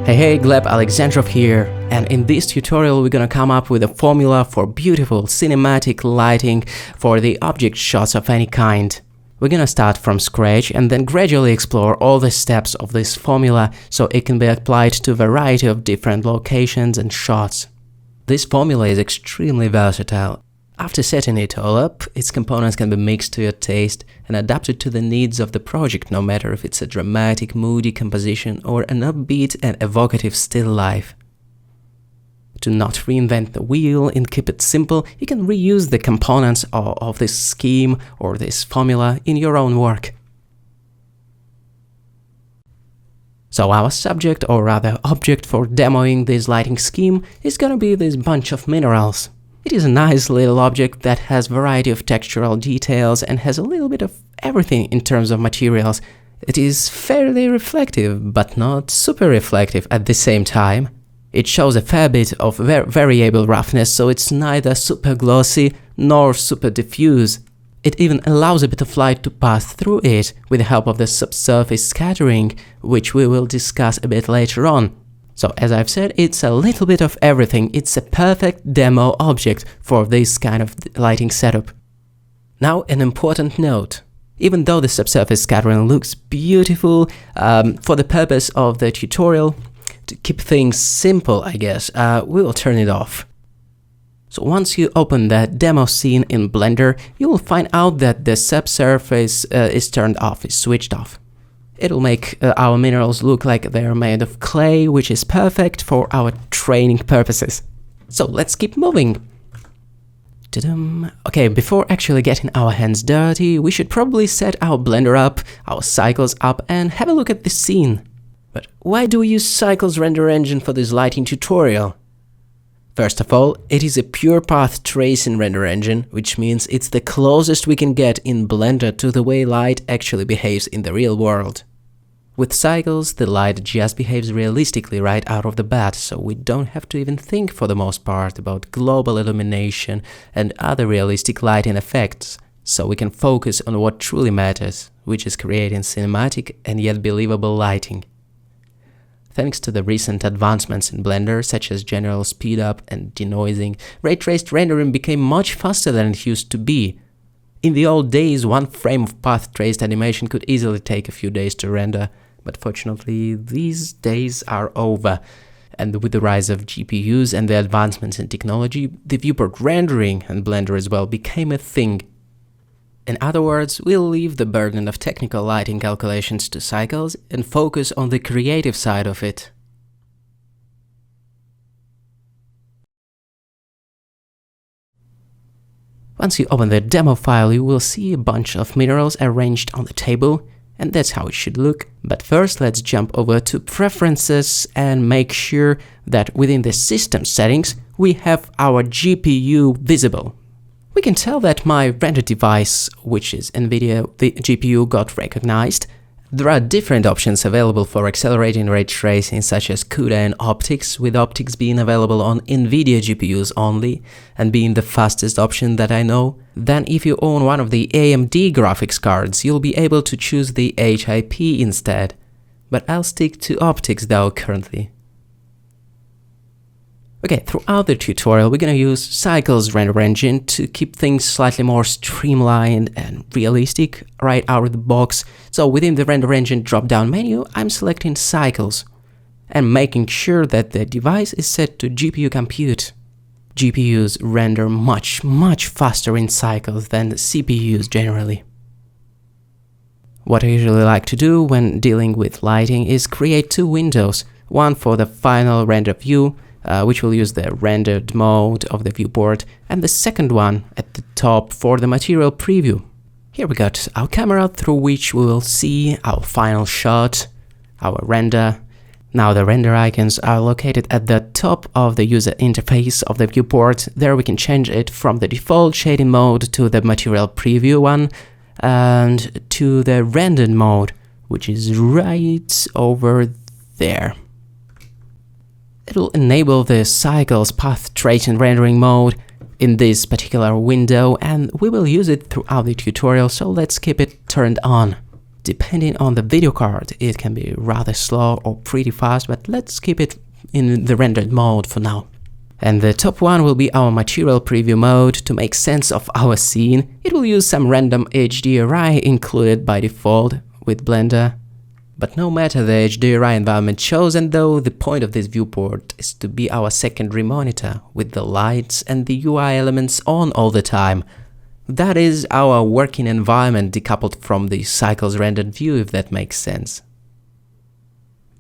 Hey, Gleb Alexandrov here, and in this tutorial we're gonna come up with a formula for beautiful cinematic lighting for the object shots of any kind. We're gonna start from scratch and then gradually explore all the steps of this formula so it can be applied to a variety of different locations and shots. This formula is extremely versatile. After setting it all up, its components can be mixed to your taste and adapted to the needs of the project, no matter if it's a dramatic, moody composition or an upbeat and evocative still life. To not reinvent the wheel and keep it simple, you can reuse the components of this scheme or this formula in your own work. So our subject, or rather object for demoing this lighting scheme, is gonna be this bunch of minerals. It is a nice little object that has variety of textural details and has a little bit of everything in terms of materials. It is fairly reflective, but not super reflective at the same time. It shows a fair bit of variable roughness, so it's neither super glossy nor super diffuse. It even allows a bit of light to pass through it with the help of the subsurface scattering, which we will discuss a bit later on. So as I've said, it's a little bit of everything. It's a perfect demo object for this kind of lighting setup. Now an important note. Even though the subsurface scattering looks beautiful, for the purpose of the tutorial, to keep things simple, I guess, we will turn it off. So once you open that demo scene in Blender, you will find out that the subsurface is turned off, is switched off. It'll make our minerals look like they're made of clay, which is perfect for our training purposes. So let's keep moving. Okay, before actually getting our hands dirty, we should probably set our Blender up, our Cycles up, and have a look at the scene. But why do we use Cycles render engine for this lighting tutorial? First of all, it is a pure path tracing render engine, which means it's the closest we can get in Blender to the way light actually behaves in the real world. With Cycles, the light just behaves realistically right out of the bat, so we don't have to even think for the most part about global illumination and other realistic lighting effects, so we can focus on what truly matters, which is creating cinematic and yet believable lighting. Thanks to the recent advancements in Blender, such as general speedup and denoising, ray-traced rendering became much faster than it used to be. In the old days, one frame of path-traced animation could easily take a few days to render, but fortunately these days are over, and with the rise of GPUs and the advancements in technology, the viewport rendering and Blender as well became a thing. In other words, we'll leave the burden of technical lighting calculations to Cycles and focus on the creative side of it. Once you open the demo file, you will see a bunch of minerals arranged on the table, and that's how it should look. But first, let's jump over to Preferences and make sure that within the system settings, we have our GPU visible. We can tell that my render device, which is NVIDIA, the GPU, got recognized. There are different options available for accelerating ray tracing, such as CUDA and optics, with optics being available on NVIDIA GPUs only, and being the fastest option that I know. Then if you own one of the AMD graphics cards, you'll be able to choose the HIP instead. But I'll stick to optics though currently. Okay, throughout the tutorial we're gonna use Cycles render engine to keep things slightly more streamlined and realistic right out of the box. So within the render engine drop-down menu, I'm selecting Cycles and making sure that the device is set to GPU compute. GPUs render much faster in Cycles than CPUs generally. What I usually like to do when dealing with lighting is create two windows, one for the final render view, which will use the rendered mode of the viewport, and the second one at the top for the material preview. Here we got our camera through which we will see our final shot, our render. Now the render icons are located at the top of the user interface of the viewport. There we can change it from the default shading mode to the material preview one, and to the rendered mode, which is right over there. It will enable the Cycles path tracing rendering mode in this particular window, and we will use it throughout the tutorial, so let's keep it turned on. Depending on the video card, it can be rather slow or pretty fast, but let's keep it in the rendered mode for now. And the top one will be our material preview mode. To make sense of our scene, it will use some random HDRI included by default with Blender. But no matter the HDRI environment chosen though, the point of this viewport is to be our secondary monitor with the lights and the UI elements on all the time. That is our working environment decoupled from the Cycles rendered view, if that makes sense.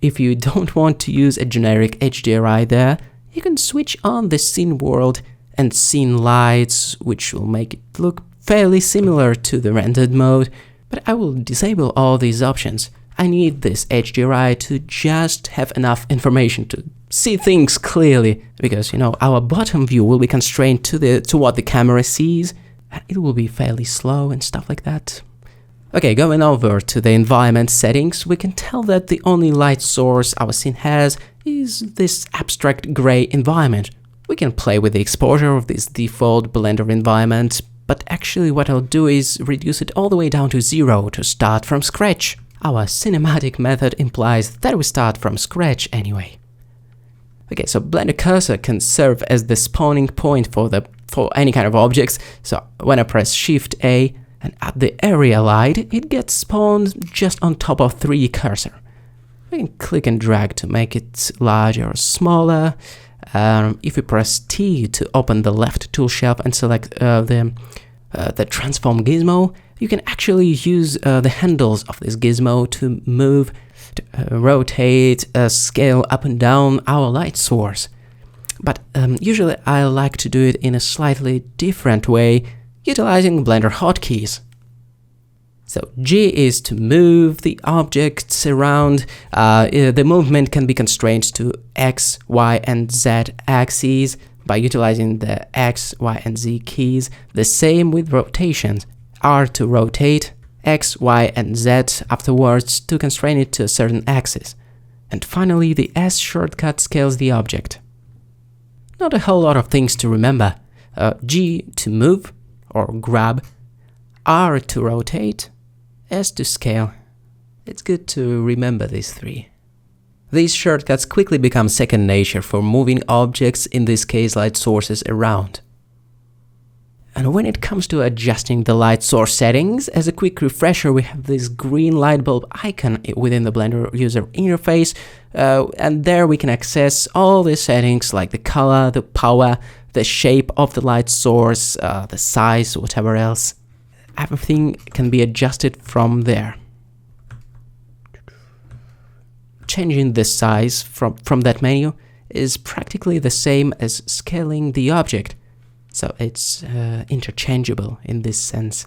If you don't want to use a generic HDRI there, you can switch on the scene world and scene lights, which will make it look fairly similar to the rendered mode, but I will disable all these options. I need this HDRI to just have enough information to see things clearly, because, you know, our bottom view will be constrained to what the camera sees, and it will be fairly slow and stuff like that. Okay, going over to the environment settings, we can tell that the only light source our scene has is this abstract gray environment. We can play with the exposure of this default Blender environment, but actually what I'll do is reduce it all the way down to 0 to start from scratch. Our cinematic method implies that we start from scratch anyway. Okay, so Blender cursor can serve as the spawning point for any kind of objects. So when I press Shift A and add the area light, it gets spawned just on top of 3D cursor. We can click and drag to make it larger or smaller. If we press T to open the left tool shelf and select the transform gizmo, you can actually use the handles of this gizmo to move, rotate, scale up and down our light source. But usually I like to do it in a slightly different way, utilizing Blender hotkeys. So G is to move the objects around. The movement can be constrained to X, Y, and Z axes by utilizing the X, Y, and Z keys. The same with rotations. R to rotate, X, Y, and Z afterwards to constrain it to a certain axis. And finally, the S shortcut scales the object. Not a whole lot of things to remember. G to move or grab, R to rotate, S to scale. It's good to remember these three. These shortcuts quickly become second nature for moving objects, in this case light sources, around. And when it comes to adjusting the light source settings, as a quick refresher, we have this green light bulb icon within the Blender user interface, and there we can access all the settings like the color, the power, the shape of the light source, the size, whatever else. Everything can be adjusted from there. Changing the size from that menu is practically the same as scaling the object, so it's interchangeable in this sense.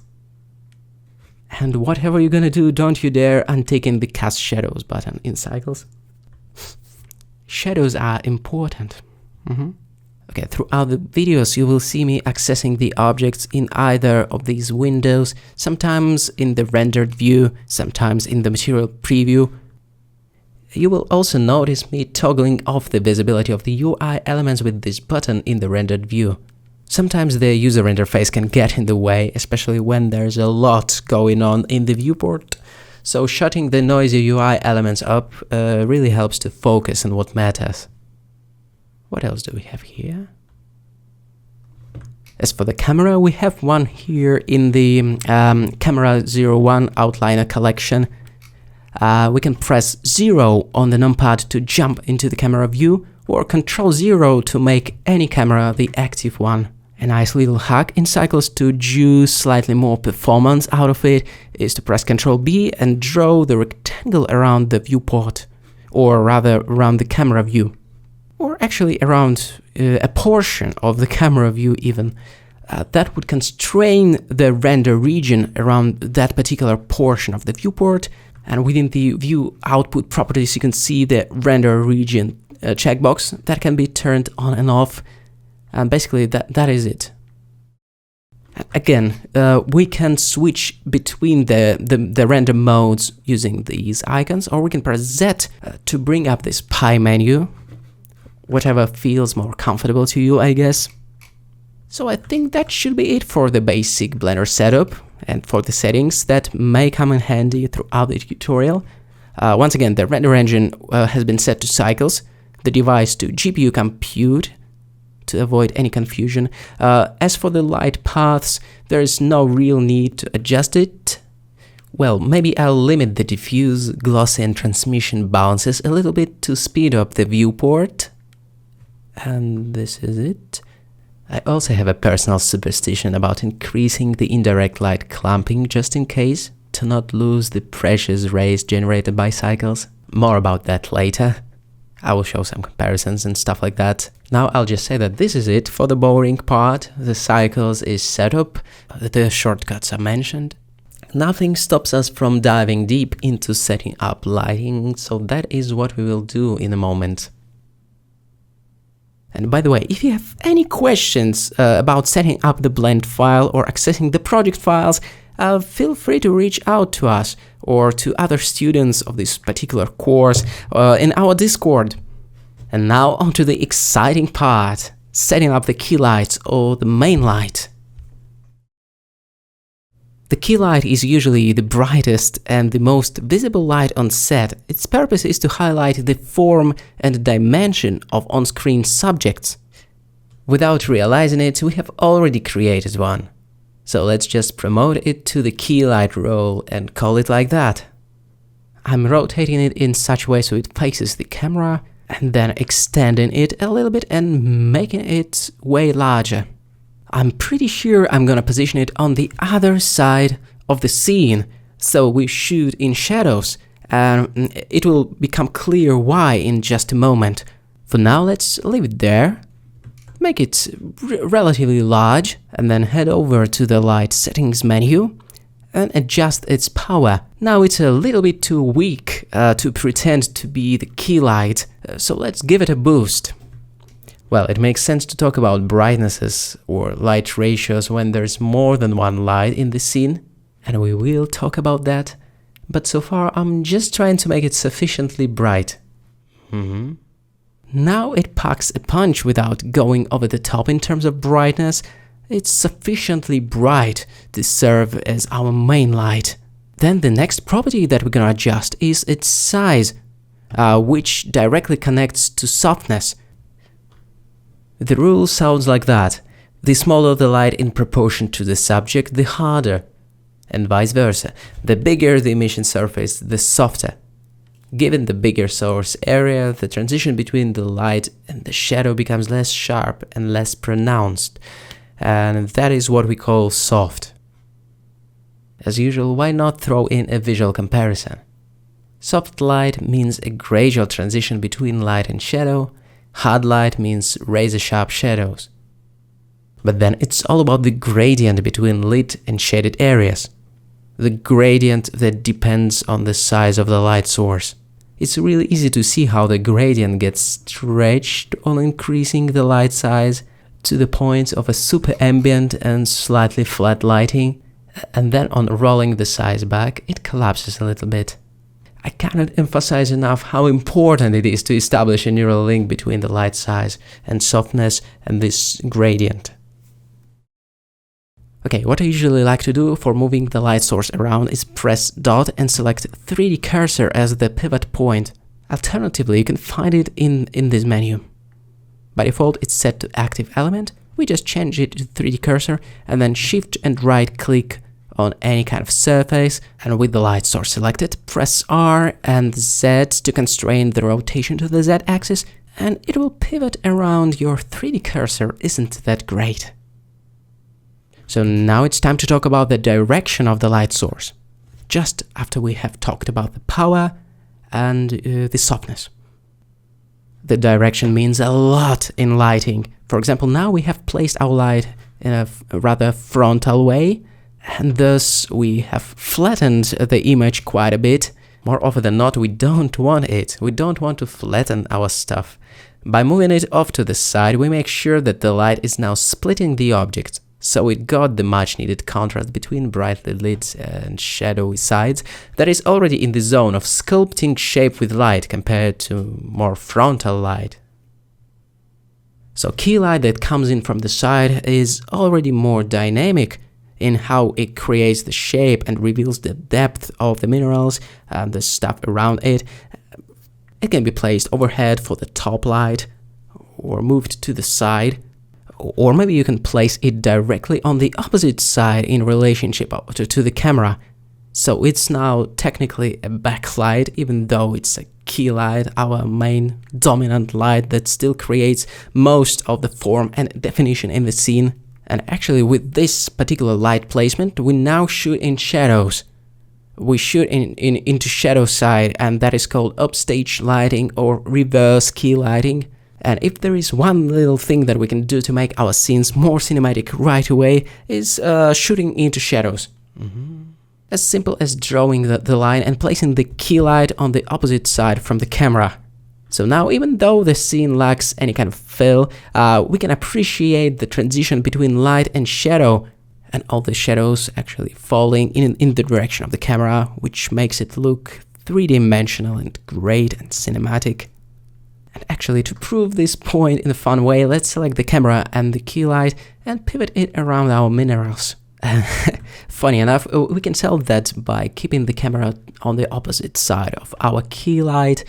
And whatever you're gonna do, don't you dare unticking the Cast Shadows button in Cycles. Shadows are important. Okay, throughout the videos you will see me accessing the objects in either of these windows, sometimes in the rendered view, sometimes in the material preview. You will also notice me toggling off the visibility of the UI elements with this button in the rendered view. Sometimes the user interface can get in the way, especially when there's a lot going on in the viewport. So shutting the noisy UI elements up really helps to focus on what matters. What else do we have here? As for the camera, we have one here in the Camera 01 Outliner collection. We can press 0 on the numpad to jump into the camera view, or Ctrl 0 to make any camera the active one. A nice little hack in Cycles to juice slightly more performance out of it is to press Ctrl B and draw the rectangle around the viewport, or rather around the camera view. Or actually around a portion of the camera view even. That would constrain the render region around that particular portion of the viewport, and within the view output properties you can see the render region checkbox that can be turned on and off, and basically that is it. Again, we can switch between the render modes using these icons, or we can press Z to bring up this pie menu. Whatever feels more comfortable to you, I guess. So I think that should be it for the basic Blender setup. and for the settings that may come in handy throughout the tutorial. Once again, the render engine has been set to cycles, the device to GPU compute, to avoid any confusion. As for the light paths, there is no real need to adjust it. Well, maybe I'll limit the diffuse, glossy and transmission bounces a little bit to speed up the viewport. And this is it. I also have a personal superstition about increasing the indirect light clumping just in case, to not lose the precious rays generated by cycles. More about that later. I will show some comparisons and stuff like that. Now I'll just say that this is it for the boring part. The cycles is set up, the shortcuts are mentioned. Nothing stops us from diving deep into setting up lighting, so that is what we will do in a moment. And by the way, if you have any questions about setting up the blend file or accessing the project files, feel free to reach out to us or to other students of this particular course in our Discord. And now onto the exciting part, setting up the key lights or the main light. The key light is usually the brightest and the most visible light on set. Its purpose is to highlight the form and dimension of on-screen subjects. Without realizing it, we have already created one. So let's just promote it to the key light role and call it like that. I'm rotating it in such a way so it faces the camera and then extending it a little bit and making it way larger. I'm pretty sure I'm gonna position it on the other side of the scene, so we shoot in shadows, and it will become clear why in just a moment. For now, let's leave it there, make it relatively large, and then head over to the light settings menu and adjust its power. Now it's a little bit too weak to pretend to be the key light, so let's give it a boost. Well, it makes sense to talk about brightnesses or light ratios when there's more than one light in the scene, and we will talk about that, but so far I'm just trying to make it sufficiently bright. Now it packs a punch without going over the top in terms of brightness. It's sufficiently bright to serve as our main light. Then the next property that we're gonna adjust is its size, which directly connects to softness. The rule sounds like that: the smaller the light in proportion to the subject, the harder, and vice versa. The bigger the emission surface, the softer. Given the bigger source area, the transition between the light and the shadow becomes less sharp and less pronounced, and that is what we call soft. As usual, why not throw in a visual comparison? Soft light means a gradual transition between light and shadow. Hard light means razor-sharp shadows. But then it's all about the gradient between lit and shaded areas. The gradient that depends on the size of the light source. It's really easy to see how the gradient gets stretched on increasing the light size to the point of a super ambient and slightly flat lighting, and then on rolling the size back, it collapses a little bit. I cannot emphasize enough how important it is to establish a neural link between the light size and softness and this gradient. Okay, what I usually like to do for moving the light source around is press dot and select 3D cursor as the pivot point. Alternatively, you can find it in this menu. By default, it's set to active element. We just change it to 3D cursor and then shift and right click on any kind of surface, and with the light source selected, press R and Z to constrain the rotation to the Z axis, and it will pivot around your 3D cursor. Isn't that great? So now it's time to talk about the direction of the light source, just after we have talked about the power and the softness. The direction means a lot in lighting. For example, now we have placed our light in a rather frontal way, and thus we have flattened the image quite a bit. More often than not, we don't want it. We don't want to flatten our stuff. By moving it off to the side, we make sure that the light is now splitting the object, so it got the much needed contrast between brightly lit and shadowy sides that is already in the zone of sculpting shape with light compared to more frontal light. So key light that comes in from the side is already more dynamic. in how it creates the shape and reveals the depth of the minerals and the stuff around it. It can be placed overhead for the top light, or moved to the side, or maybe you can place it directly on the opposite side in relationship to the camera. So it's now technically a backlight, even though it's a key light, our main dominant light that still creates most of the form and definition in the scene. And actually with this particular light placement, we now shoot in shadows. We shoot into shadow side, and that is called upstage lighting or reverse key lighting. And if there is one little thing that we can do to make our scenes more cinematic right away, is shooting into shadows. As simple as drawing the line and placing the key light on the opposite side from the camera. So now, even though the scene lacks any kind of fill, we can appreciate the transition between light and shadow, and all the shadows actually falling in the direction of the camera, which makes it look three-dimensional and great and cinematic. And actually, to prove this point in a fun way, let's select the camera and the key light and pivot it around our minerals. Funny enough, we can tell that by keeping the camera on the opposite side of our key light,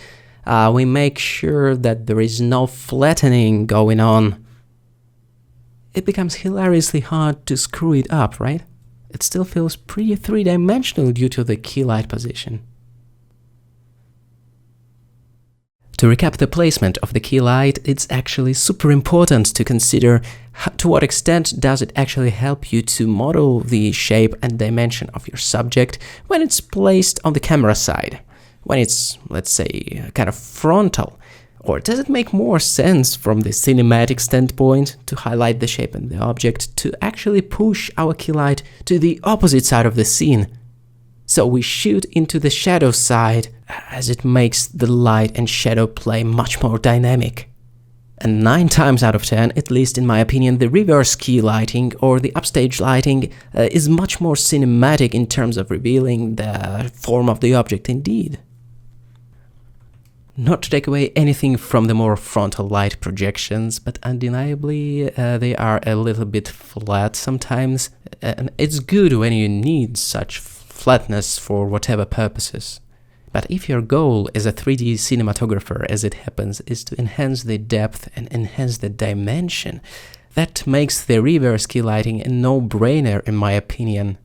we make sure that there is no flattening going on. It becomes hilariously hard to screw it up, right? It still feels pretty three-dimensional due to the key light position. To recap the placement of the key light, it's actually super important to consider to what extent does it actually help you to model the shape and dimension of your subject when it's placed on the camera side, when it's, let's say, kind of frontal. Or does it make more sense from the cinematic standpoint to highlight the shape and the object to actually push our key light to the opposite side of the scene? So we shoot into the shadow side, as it makes the light and shadow play much more dynamic. And 9 times out of 10, at least in my opinion, the reverse key lighting or the upstage lighting is much more cinematic in terms of revealing the form of the object indeed. Not to take away anything from the more frontal light projections, but undeniably they are a little bit flat sometimes, and it's good when you need such flatness for whatever purposes. But if your goal as a 3D cinematographer, as it happens, is to enhance the depth and enhance the dimension, that makes the reverse key lighting a no-brainer in my opinion.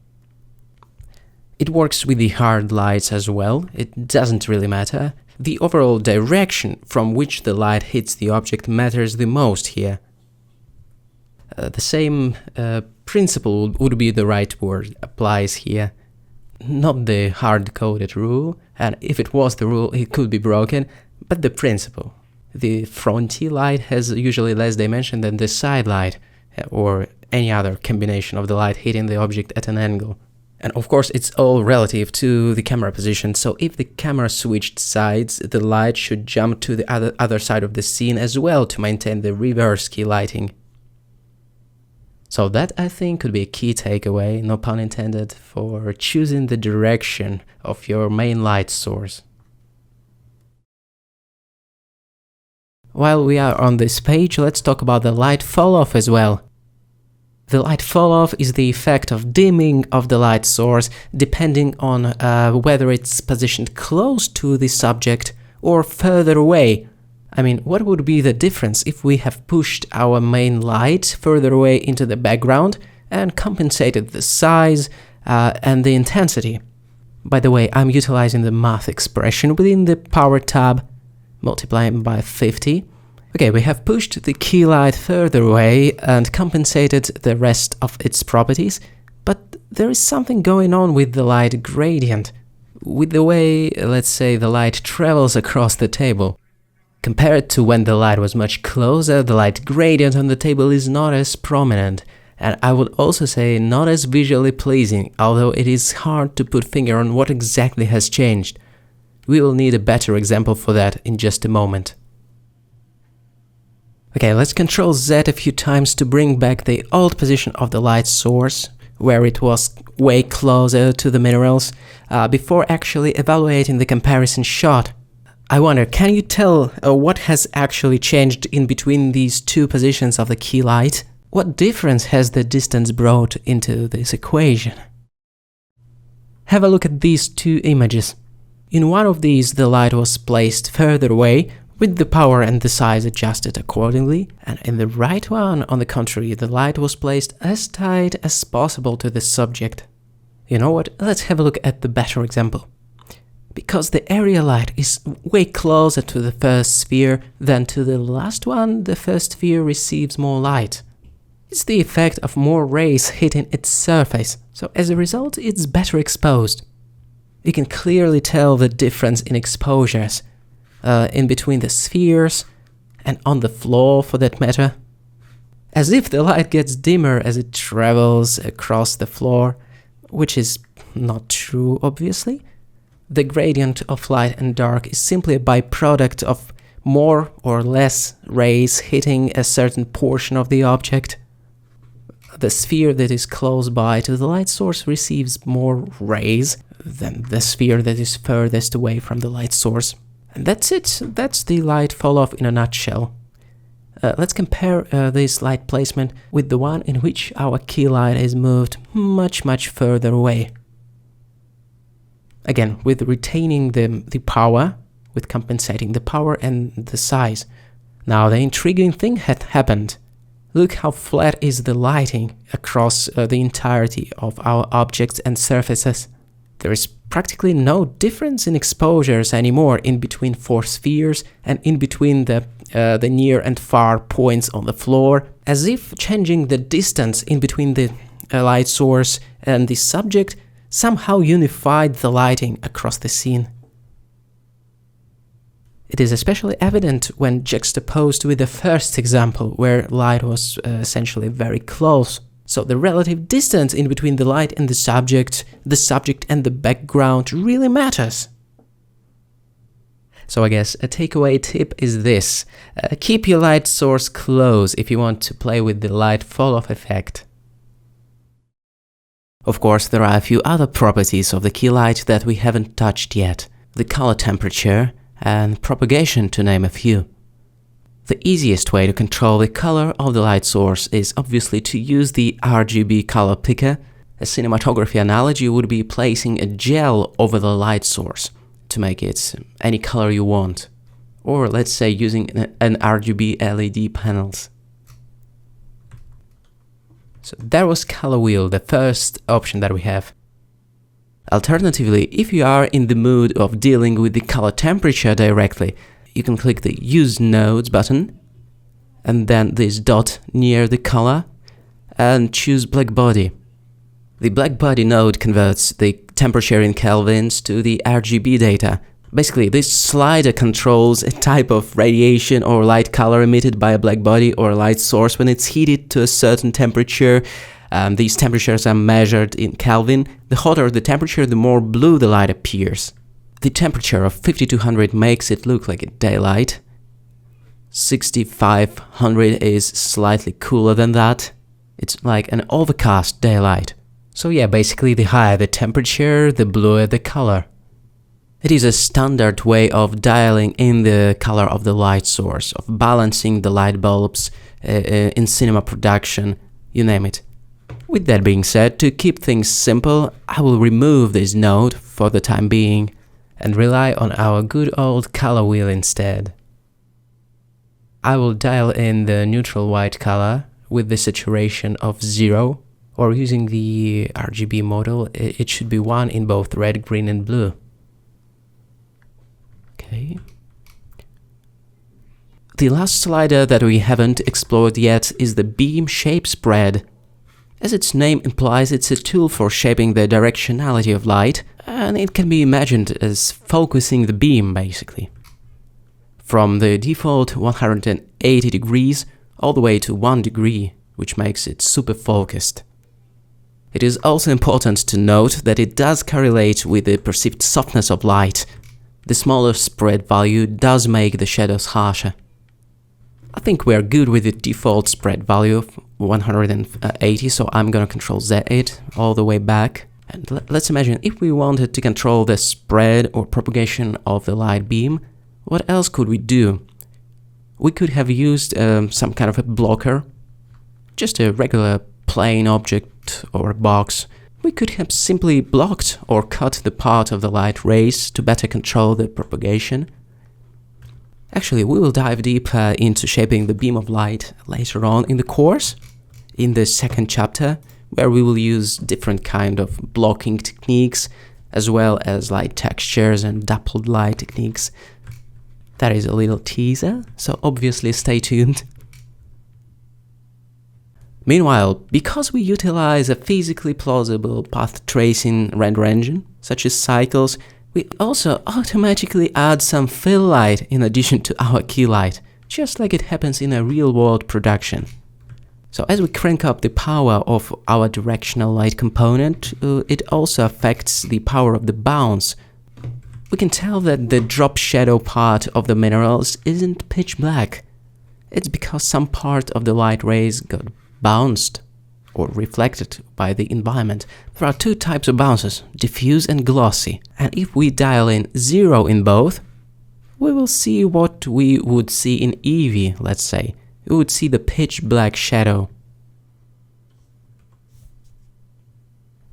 It works with the hard lights as well, it doesn't really matter. The overall direction from which the light hits the object matters the most here. The same principle would be the right word applies here. Not the hard-coded rule, and if it was the rule, it could be broken, but the principle. The frontal light has usually less dimension than the side light, or any other combination of the light hitting the object at an angle. And of course, it's all relative to the camera position, so if the camera switched sides, the light should jump to the other side of the scene as well to maintain the reverse key lighting. So that, I think, could be a key takeaway, no pun intended, for choosing the direction of your main light source. While we are on this page, let's talk about the light fall-off as well. The light fall-off is the effect of dimming of the light source depending on whether it's positioned close to the subject or further away. I mean, what would be the difference if we have pushed our main light further away into the background and compensated the size and the intensity? By the way, I'm utilizing the math expression within the power tab, multiplying by 50. Okay, we have pushed the key light further away and compensated the rest of its properties, but there is something going on with the light gradient, with the way, let's say, the light travels across the table. Compared to when the light was much closer, the light gradient on the table is not as prominent, and I would also say not as visually pleasing, although it is hard to put finger on what exactly has changed. We will need a better example for that in just a moment. Okay, let's Ctrl Z a few times to bring back the old position of the light source, where it was way closer to the minerals, before actually evaluating the comparison shot. I wonder, can you tell what has actually changed in between these two positions of the key light? what difference has the distance brought into this equation? Have a look at these two images. In one of these, the light was placed further away, with the power and the size adjusted accordingly, and in the right one, on the contrary, the light was placed as tight as possible to the subject. You know what? Let's have a look at the better example. Because the area light is way closer to the first sphere than to the last one, the first sphere receives more light. It's the effect of more rays hitting its surface, so as a result it's better exposed. You can clearly tell the difference in exposures, in between the spheres and on the floor for that matter. As if the light gets dimmer as it travels across the floor, which is not true obviously. The gradient of light and dark is simply a byproduct of more or less rays hitting a certain portion of the object. The sphere that is close by to the light source receives more rays than the sphere that is furthest away from the light source. And that's it. That's the light fall-off in a nutshell. Let's compare this light placement with the one in which our key light is moved much further away. Again, with retaining the power, with compensating the power and the size. Now the intriguing thing had happened. Look how flat is the lighting across the entirety of our objects and surfaces. There is practically no difference in exposures anymore in between four spheres and in between the near and far points on the floor, as if changing the distance in between the light source and the subject somehow unified the lighting across the scene. It is especially evident when juxtaposed with the first example, where light was essentially very close. So the relative distance in between the light and the subject and the background really matters. So I guess a takeaway tip is this. Keep your light source close if you want to play with the light fall-off effect. Of course, there are a few other properties of the key light that we haven't touched yet. The color temperature and propagation, to name a few. The easiest way to control the color of the light source is obviously to use the RGB color picker. A cinematography analogy would be placing a gel over the light source to make it any color you want. Or let's say using an RGB LED panels. So that was color wheel, the first option that we have. Alternatively, if you are in the mood of dealing with the color temperature directly, you can click the Use Nodes button, and then this dot near the color, and choose Black Body. The Black Body node converts the temperature in kelvins to the RGB data. Basically, this slider controls a type of radiation or light color emitted by a black body or a light source when it's heated to a certain temperature. These temperatures are measured in Kelvin. The hotter the temperature, the more blue the light appears. The temperature of 5200 makes it look like a daylight. 6500 is slightly cooler than that. It's like an overcast daylight. So yeah, basically the higher the temperature, the bluer the color. It is a standard way of dialing in the color of the light source, of balancing the light bulbs in cinema production, you name it. With that being said, to keep things simple, I will remove this node for the time being and rely on our good old color wheel instead. I will dial in the neutral white color with the saturation of 0, or using the RGB model, it should be 1 in both red, green and blue. Okay. The last slider that we haven't explored yet is the beam shape spread. As its name implies, it's a tool for shaping the directionality of light, and it can be imagined as focusing the beam, basically. From the default 180 degrees all the way to 1 degree, which makes it super focused. It is also important to note that it does correlate with the perceived softness of light. The smaller spread value does make the shadows harsher. I think we're good with the default spread value of 180, so I'm gonna control Z it all the way back. And let's imagine if we wanted to control the spread or propagation of the light beam, what else could we do? We could have used some kind of a blocker. just a regular plain object or a box, we could have simply blocked or cut the part of the light rays to better control the propagation. Actually, we will dive deeper into shaping the beam of light later on in the course, in the second chapter, where we will use different kind of blocking techniques, as well as light textures and dappled light techniques. That is a little teaser, so obviously stay tuned. Meanwhile, because we utilize a physically plausible path tracing render engine, such as Cycles, we also automatically add some fill light in addition to our key light, just like it happens in a real-world production. So as we crank up the power of our directional light component, it also affects the power of the bounce. We can tell that the drop shadow part of the minerals isn't pitch black. It's because some part of the light rays got bounced or reflected by the environment. There are two types of bounces, diffuse and glossy, and if we dial in 0 in both, we will see what we would see in Eevee, let's say. We would see the pitch black shadow.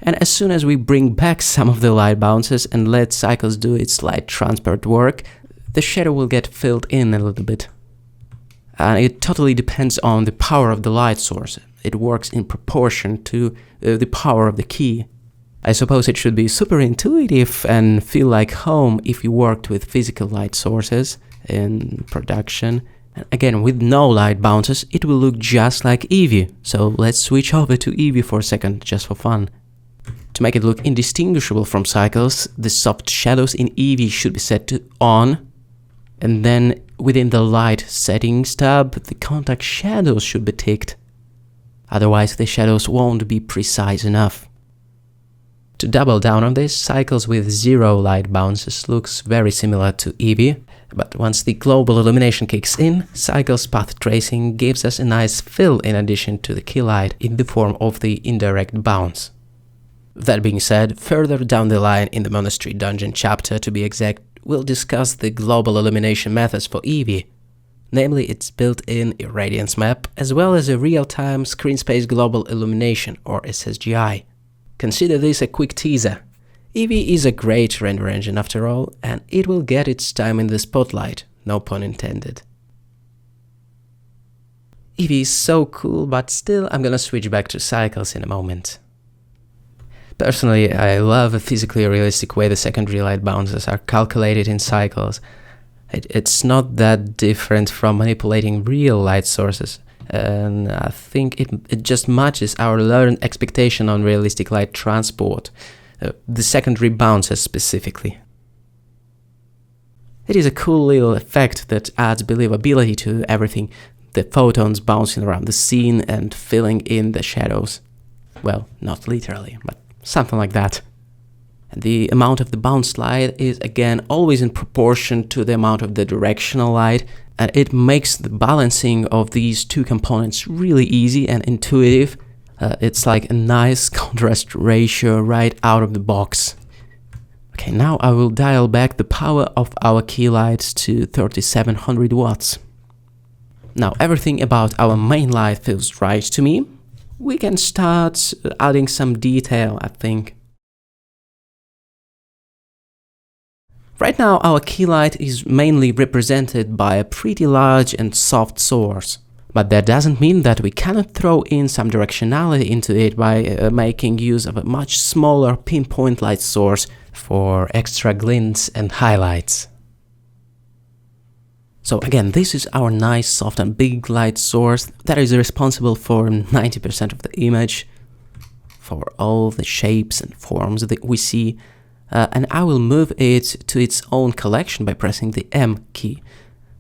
And as soon as we bring back some of the light bounces and let Cycles do its light transport work, the shadow will get filled in a little bit. And it totally depends on the power of the light source. It works in proportion to the power of the key. I suppose it should be super intuitive and feel like home if you worked with physical light sources in production. And again, with no light bounces, it will look just like Eevee. So let's switch over to Eevee for a second, just for fun. To make it look indistinguishable from Cycles, the soft shadows in Eevee should be set to on. And then within the light settings tab, the contact shadows should be ticked. Otherwise, the shadows won't be precise enough. To double down on this, Cycles with 0 light bounces looks very similar to Eevee, but once the global illumination kicks in, Cycles path tracing gives us a nice fill in addition to the key light in the form of the indirect bounce. That being said, further down the line in the Monastery Dungeon chapter, to be exact, we'll discuss the global illumination methods for Eevee, namely its built-in irradiance map, as well as a real-time screen space global illumination, or SSGI. Consider this a quick teaser. Eevee is a great render engine after all, and it will get its time in the spotlight, no pun intended. Eevee is so cool, but still I'm gonna switch back to Cycles in a moment. Personally, I love a physically realistic way the secondary light bounces are calculated in Cycles. It's not that different from manipulating real light sources, and I think it just matches our learned expectation on realistic light transport, the secondary bounces specifically. It is a cool little effect that adds believability to everything, the photons bouncing around the scene and filling in the shadows. Well, not literally, but something like that. And the amount of the bounce light is again always in proportion to the amount of the directional light, and it makes the balancing of these two components really easy and intuitive. It's like a nice contrast ratio right out of the box. Okay, now I will dial back the power of our key lights to 3700 watts. Now everything about our main light feels right to me. We can start adding some detail, I think. Right now our key light is mainly represented by a pretty large and soft source, but that doesn't mean that we cannot throw in some directionality into it by making use of a much smaller pinpoint light source for extra glints and highlights. So again, this is our nice, soft and big light source that is responsible for 90% of the image, for all the shapes and forms that we see, and I will move it to its own collection by pressing the M key.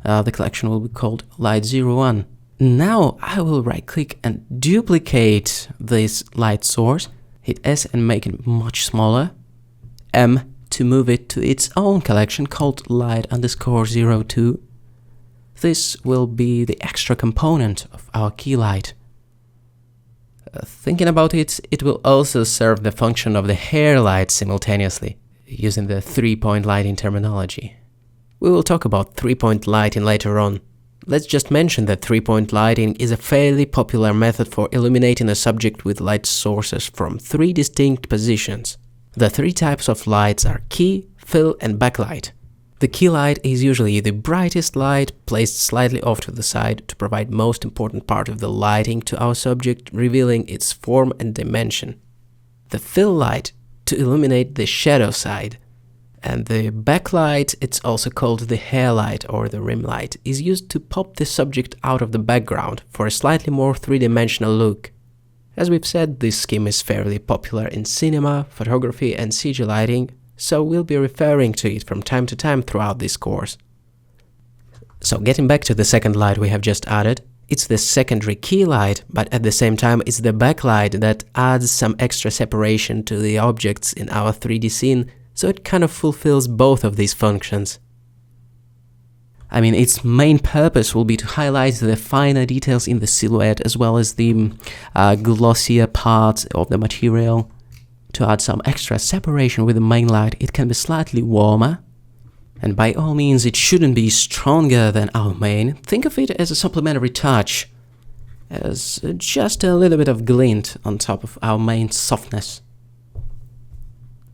The collection will be called Light01. Now I will right click and duplicate this light source, hit S and make it much smaller, M to move it to its own collection called Light_02. This will be the extra component of our key light. Thinking about it, it will also serve the function of the hair light simultaneously, using the 3-point lighting terminology. We will talk about 3-point lighting later on. let's just mention that three-point lighting is a fairly popular method for illuminating a subject with light sources from three distinct positions. The three types of lights are key, fill, and backlight. The key light is usually the brightest light, placed slightly off to the side to provide most important part of the lighting to our subject, revealing its form and dimension. The fill light to illuminate the shadow side. And the backlight, it's also called the hair light or the rim light, is used to pop the subject out of the background for a slightly more three-dimensional look. As we've said, this scheme is fairly popular in cinema, photography and CG lighting, so we'll be referring to it from time to time throughout this course. So getting back to the second light we have just added, it's the secondary key light, but at the same time it's the backlight that adds some extra separation to the objects in our 3D scene, so it kind of fulfills both of these functions. I mean, its main purpose will be to highlight the finer details in the silhouette as well as the glossier parts of the material. To add some extra separation with the main light, it can be slightly warmer. And by all means, it shouldn't be stronger than our main. Think of it as a supplementary touch, as just a little bit of glint on top of our main softness.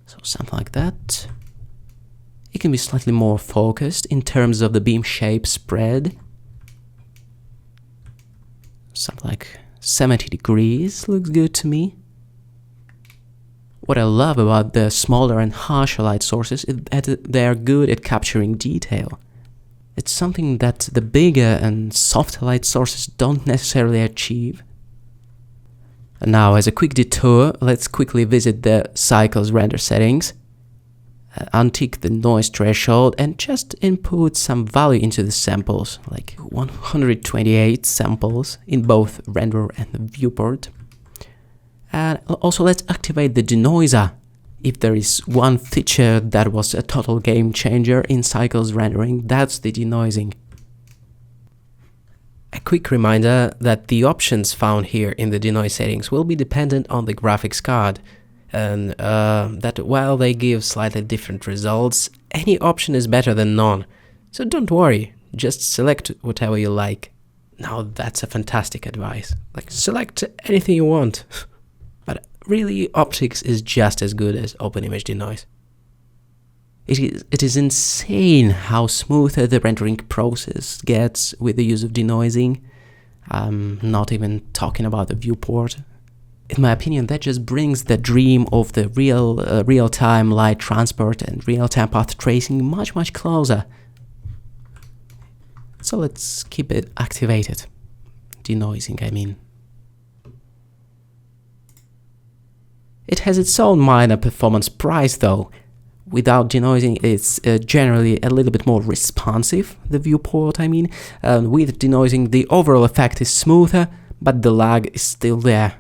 So something like that. It can be slightly more focused in terms of the beam shape spread. Something like 70 degrees looks good to me. What I love about the smaller and harsher light sources is that they are good at capturing detail. It's something that the bigger and softer light sources don't necessarily achieve. And now, as a quick detour, let's quickly visit the Cycles render settings, untick the noise threshold and just input some value into the samples, like 128 samples in both render and the viewport. And also let's activate the denoiser. If there is one feature that was a total game changer in Cycles rendering, that's the denoising. A quick reminder that the options found here in the denoise settings will be dependent on the graphics card, and that while they give slightly different results, any option is better than none. So don't worry, just select whatever you like. Now that's a fantastic advice. Like, select anything you want. But really, OptiX is just as good as OpenImage Denoise. It is insane how smoother the rendering process gets with the use of denoising. I'm not even talking about the viewport. In my opinion, that just brings the dream of the real-time light transport and real-time path tracing much closer. So let's keep it activated. Denoising, I mean. It has its own minor performance price though. Without denoising, it's generally a little bit more responsive, the viewport I mean. With denoising, the overall effect is smoother, but the lag is still there.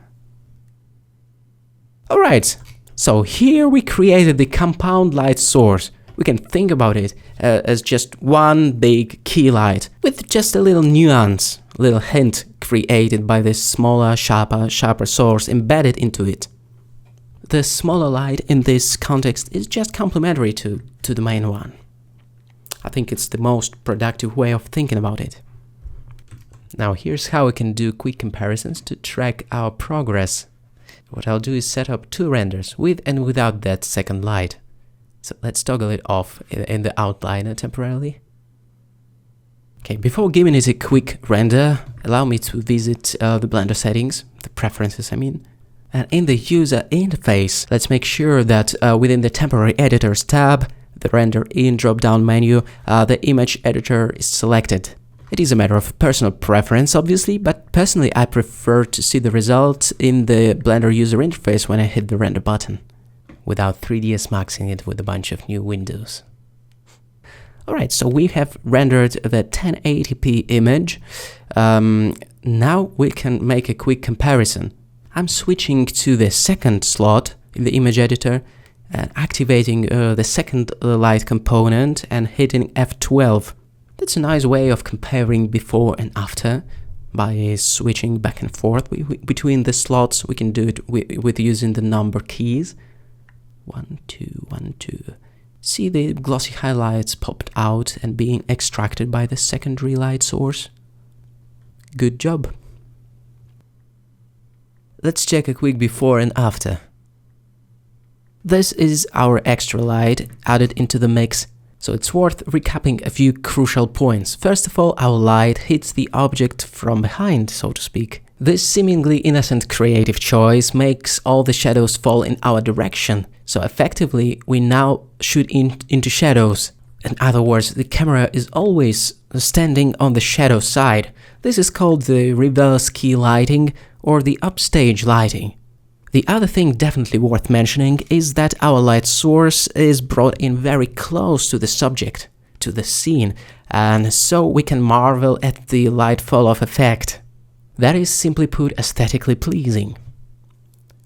Alright, so here we created the compound light source. We can think about it as just one big key light, with just a little nuance, a little hint created by this smaller, sharper source embedded into it. The smaller light in this context is just complementary to the main one. I think it's the most productive way of thinking about it. Now here's how we can do quick comparisons to track our progress. What I'll do is set up two renders, with and without that second light. So let's toggle it off in the outliner temporarily. Okay, before giving it a quick render, allow me to visit the Blender settings, the preferences I mean. And in the user interface, let's make sure that within the temporary editors tab, the render in drop-down menu, the image editor is selected. It is a matter of personal preference, obviously, but personally I prefer to see the result in the Blender user interface when I hit the render button, without 3ds Maxing it with a bunch of new windows. Alright, so we have rendered the 1080p image. Now we can make a quick comparison. I'm switching to the second slot in the image editor and activating the second light component and hitting F12. That's a nice way of comparing before and after by switching back and forth between the slots. We can do it with using the number keys. 1, 2, 1, 2. See the glossy highlights popped out and being extracted by the secondary light source. Good job. Let's check a quick before and after. This is our extra light added into the mix, so it's worth recapping a few crucial points. First of all, our light hits the object from behind, so to speak. This seemingly innocent creative choice makes all the shadows fall in our direction, so effectively we now shoot into shadows. In other words, the camera is always standing on the shadow side. This is called the reverse key lighting or the upstage lighting. The other thing definitely worth mentioning is that our light source is brought in very close to the subject, to the scene, and so we can marvel at the light fall-off effect. That is, simply put, aesthetically pleasing.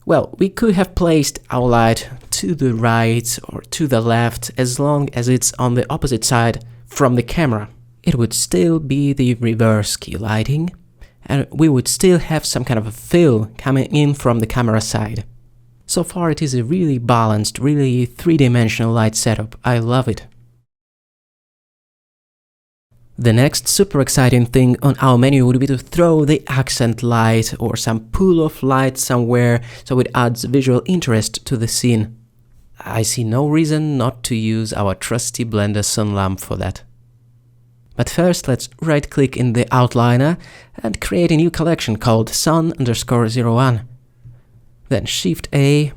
Well, we could have placed our light to the right or to the left as long as it's on the opposite side from the camera. It would still be the reverse key lighting, and we would still have some kind of a fill coming in from the camera side. So far it is a really balanced, really three-dimensional light setup. I love it. The next super exciting thing on our menu would be to throw the accent light or some pool of light somewhere so it adds visual interest to the scene. I see no reason not to use our trusty Blender sun lamp for that. But first, let's right-click in the outliner and create a new collection called sun_01. Then Shift-A,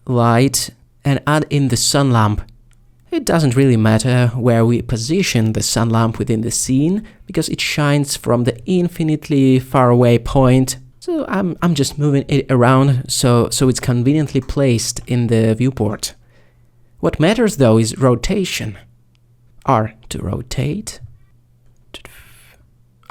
Light, and add in the sun lamp. It doesn't really matter where we position the sun lamp within the scene, because it shines from the infinitely far away point. So I'm just moving it around so it's conveniently placed in the viewport. What matters though is rotation. R to rotate.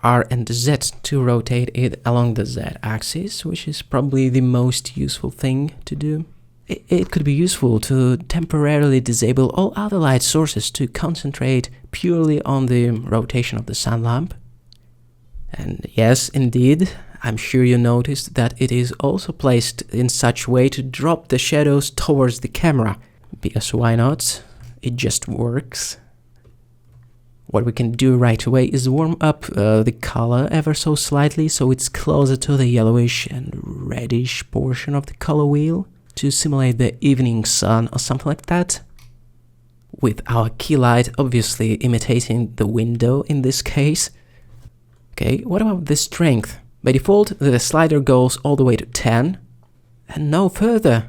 R and Z to rotate it along the Z axis, which is probably the most useful thing to do. It could be useful to temporarily disable all other light sources to concentrate purely on the rotation of the sun lamp. And yes, indeed, I'm sure you noticed that it is also placed in such a way to drop the shadows towards the camera, because why not? It just works. What we can do right away is warm up the color ever so slightly so it's closer to the yellowish and reddish portion of the color wheel to simulate the evening sun or something like that. With our key light obviously imitating the window in this case. Okay, what about the strength? By default, the slider goes all the way to 10 and no further.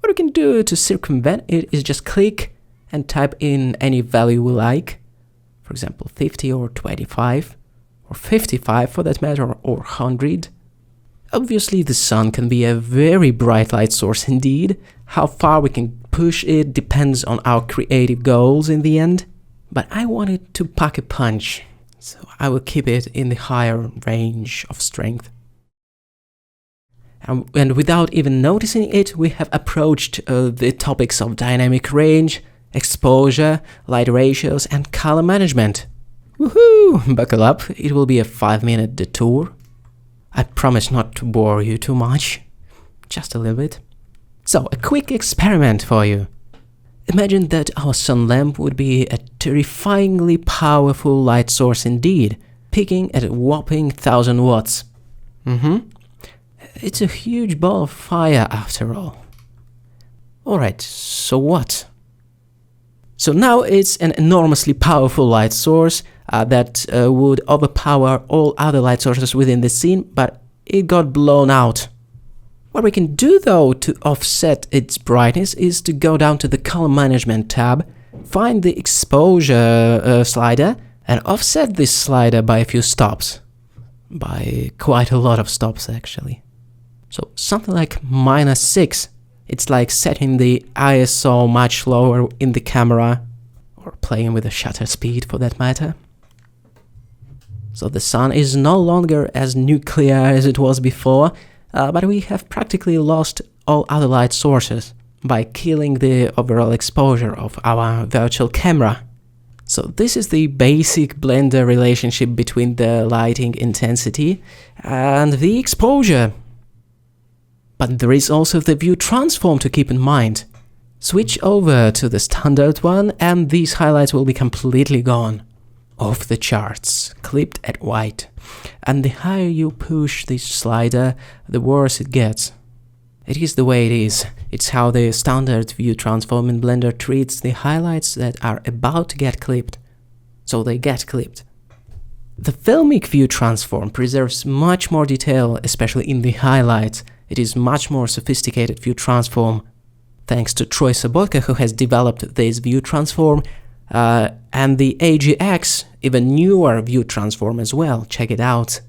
What we can do to circumvent it is just click and type in any value we like. For example, 50 or 25, or 55 for that matter, or 100. Obviously, the sun can be a very bright light source indeed. How far we can push it depends on our creative goals in the end. But I wanted to pack a punch, so I will keep it in the higher range of strength. And without even noticing it, we have approached the topics of dynamic range, exposure, light ratios, and color management. Woohoo! Buckle up, it will be a 5-minute detour. I promise not to bore you too much, just a little bit. So, a quick experiment for you. Imagine that our sun lamp would be a terrifyingly powerful light source indeed, peaking at a whopping 1000 watts. It's a huge ball of fire after all. Alright, so what? So now it's an enormously powerful light source that would overpower all other light sources within the scene, but it got blown out. What we can do though to offset its brightness is to go down to the color management tab, find the exposure slider, and offset this slider by a few stops. By quite a lot of stops actually. So something like -6. It's like setting the ISO much lower in the camera, or playing with the shutter speed for that matter. So the sun is no longer as nuclear as it was before, but we have practically lost all other light sources by killing the overall exposure of our virtual camera. So this is the basic Blender relationship between the lighting intensity and the exposure. But there is also the view transform to keep in mind. Switch over to the standard one and these highlights will be completely gone. Off the charts, clipped at white. And the higher you push this slider, the worse it gets. It is the way it is. It's how the standard view transform in Blender treats the highlights that are about to get clipped. So they get clipped. The Filmic view transform preserves much more detail, especially in the highlights. It is much more sophisticated view transform. Thanks to Troy Sobotka, who has developed this view transform, and the AGX, even newer view transform as well. Check it out.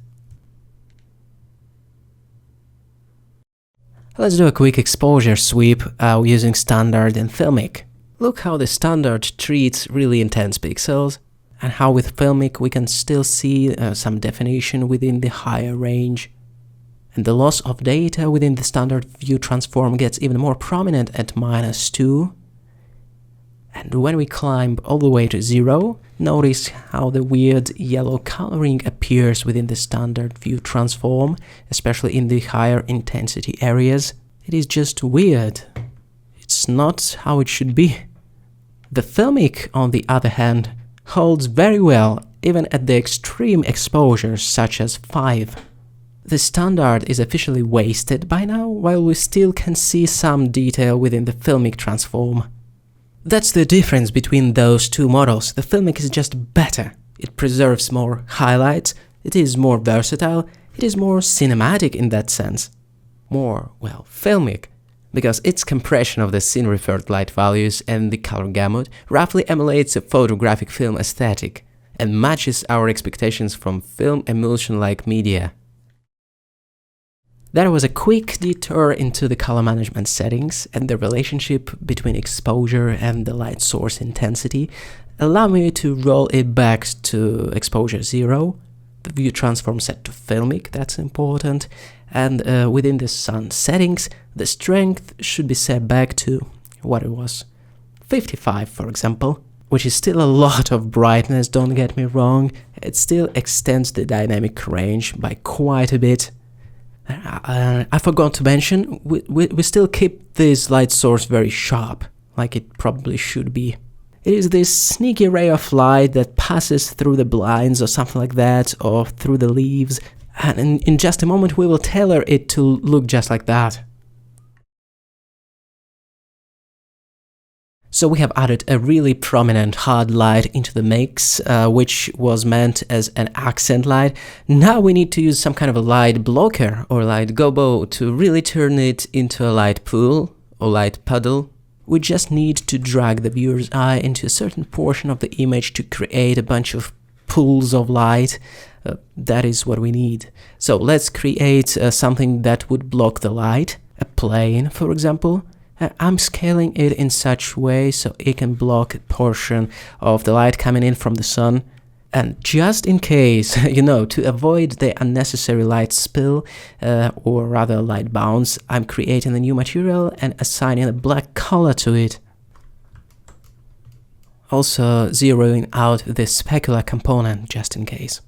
Let's do a quick exposure sweep using Standard and Filmic. Look how the Standard treats really intense pixels, and how with Filmic we can still see some definition within the higher range. And the loss of data within the Standard view transform gets even more prominent at -2. And when we climb all the way to 0, notice how the weird yellow coloring appears within the Standard view transform, especially in the higher intensity areas. It is just weird. It's not how it should be. The Filmic, on the other hand, holds very well even at the extreme exposures such as 5. The Standard is officially wasted by now, while we still can see some detail within the Filmic transform. That's the difference between those two models. The Filmic is just better. It preserves more highlights, it is more versatile, it is more cinematic in that sense. More, well, Filmic, because its compression of the scene-referred light values and the color gamut roughly emulates a photographic film aesthetic and matches our expectations from film emulsion-like media. That was a quick detour into the color management settings and the relationship between exposure and the light source intensity. Allow me to roll it back to exposure 0, the view transform set to Filmic, that's important, and within the sun settings, the strength should be set back to what it was, 55 for example, which is still a lot of brightness, don't get me wrong. It still extends the dynamic range by quite a bit. I forgot to mention, we still keep this light source very sharp, like it probably should be. It is this sneaky ray of light that passes through the blinds or something like that, or through the leaves, and in just a moment we will tailor it to look just like that. So we have added a really prominent hard light into the mix, which was meant as an accent light. Now we need to use some kind of a light blocker or light gobo to really turn it into a light pool or light puddle. We just need to drag the viewer's eye into a certain portion of the image to create a bunch of pools of light. That is what we need. So let's create something that would block the light, a plane for example. I'm scaling it in such way so it can block a portion of the light coming in from the sun. And just in case, to avoid the unnecessary light spill, or rather light bounce, I'm creating a new material and assigning a black color to it. Also zeroing out the specular component just in case.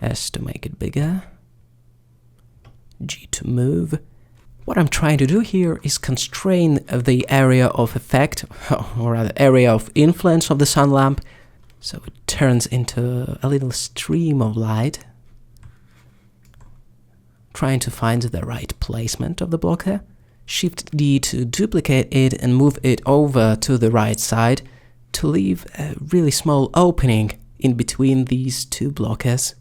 S to make it bigger. G to move. What I'm trying to do here is constrain the area of effect, or rather area of influence of the sun lamp, so it turns into a little stream of light. Trying to find the right placement of the blocker. Shift D to duplicate it and move it over to the right side to leave a really small opening in between these two blockers.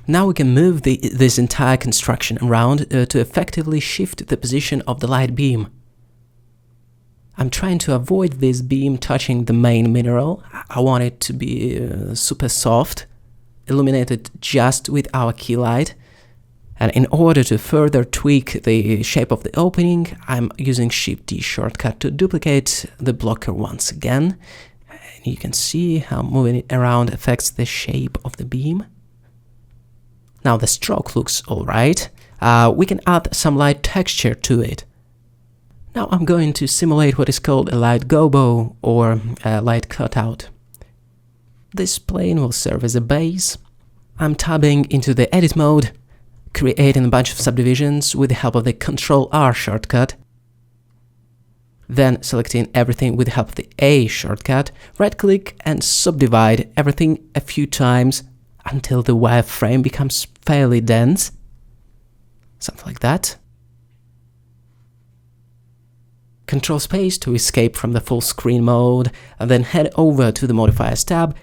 Now we can move this entire construction around to effectively shift the position of the light beam. I'm trying to avoid this beam touching the main mineral. I want it to be super soft, illuminated just with our key light. And in order to further tweak the shape of the opening, I'm using Shift D shortcut to duplicate the blocker once again. And you can see how moving it around affects the shape of the beam. Now the stroke looks alright. We can add some light texture to it. Now I'm going to simulate what is called a light gobo or a light cutout. This plane will serve as a base. I'm tabbing into the edit mode, creating a bunch of subdivisions with the help of the Ctrl-R shortcut. Then selecting everything with the help of the A shortcut, right click and subdivide everything a few times. until the wireframe becomes fairly dense. Something like that. Control space to escape from the full screen mode, and then head over to the modifiers tab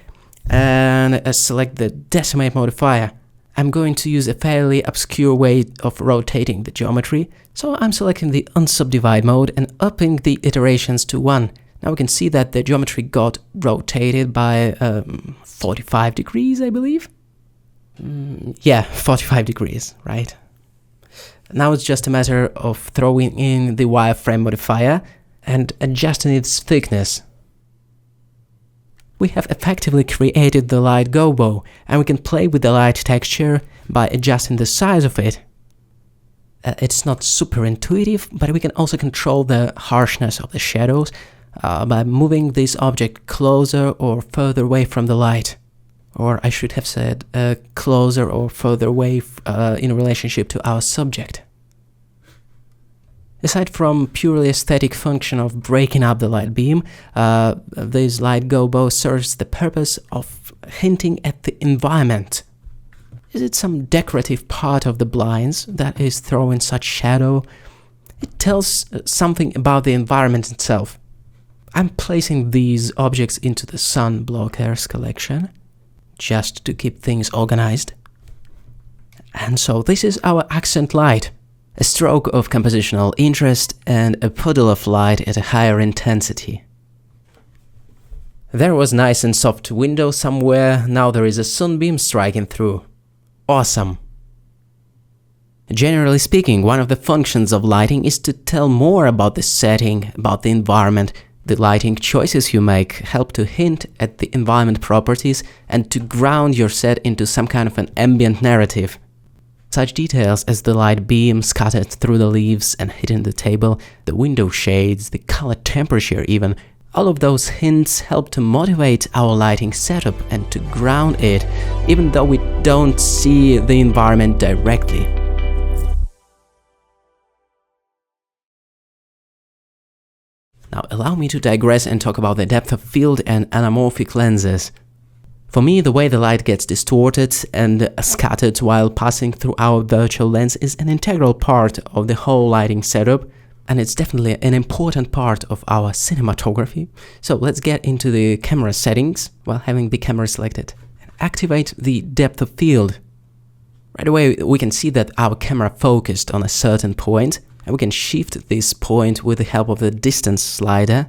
and select the decimate modifier. I'm going to use a fairly obscure way of rotating the geometry, so I'm selecting the unsubdivide mode and upping the iterations to 1. Now we can see that the geometry got rotated by 45 degrees, I believe. Yeah, 45 degrees, right? Now it's just a matter of throwing in the wireframe modifier and adjusting its thickness. We have effectively created the light gobo, and we can play with the light texture by adjusting the size of it. It's not super intuitive, but we can also control the harshness of the shadows by moving this object closer or further away from the light. Or I should have said closer or further away in relationship to our subject. Aside from purely aesthetic function of breaking up the light beam, this light gobo serves the purpose of hinting at the environment. Is it some decorative part of the blinds that is throwing such shadow? It tells something about the environment itself. I'm placing these objects into the sun blockers collection, just to keep things organized. And so this is our accent light, a stroke of compositional interest and a puddle of light at a higher intensity. There was nice and soft window somewhere, now there is a sunbeam striking through. Awesome! Generally speaking, one of the functions of lighting is to tell more about the setting, about the environment. The lighting choices you make help to hint at the environment properties and to ground your set into some kind of an ambient narrative. Such details as the light beam scattered through the leaves and hitting the table, the window shades, the color temperature even, all of those hints help to motivate our lighting setup and to ground it, even though we don't see the environment directly. Now allow me to digress and talk about the depth of field and anamorphic lenses. For me, the way the light gets distorted and scattered while passing through our virtual lens is an integral part of the whole lighting setup, and it's definitely an important part of our cinematography. So let's get into the camera settings while having the camera selected and activate the depth of field. Right away we can see that our camera focused on a certain point, and we can shift this point with the help of the distance slider.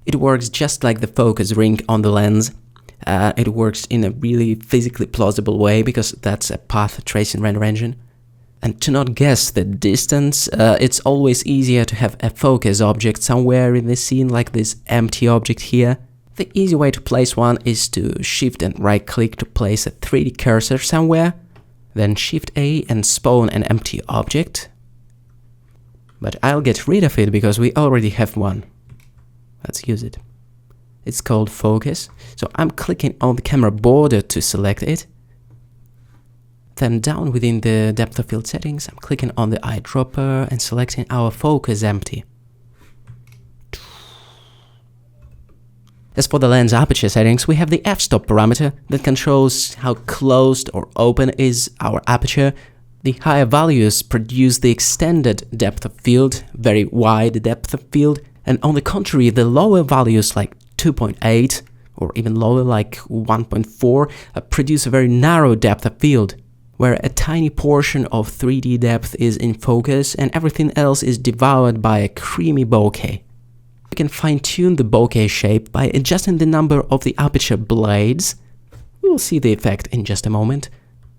It works just like the focus ring on the lens. It works in a really physically plausible way because that's a path tracing render engine. And to not guess the distance, it's always easier to have a focus object somewhere in the scene, like this empty object here. The easy way to place one is to shift and right click to place a 3D cursor somewhere, then shift A and spawn an empty object. But I'll get rid of it because we already have one. Let's use it. It's called focus. So I'm clicking on the camera border to select it. Then down within the depth of field settings, I'm clicking on the eyedropper and selecting our focus empty. As for the lens aperture settings, we have the f-stop parameter that controls how closed or open is our aperture. The higher values produce the extended depth of field, very wide depth of field, and on the contrary, the lower values like 2.8 or even lower like 1.4 produce a very narrow depth of field, where a tiny portion of 3D depth is in focus and everything else is devoured by a creamy bokeh. We can fine-tune the bokeh shape by adjusting the number of the aperture blades. We will see the effect in just a moment.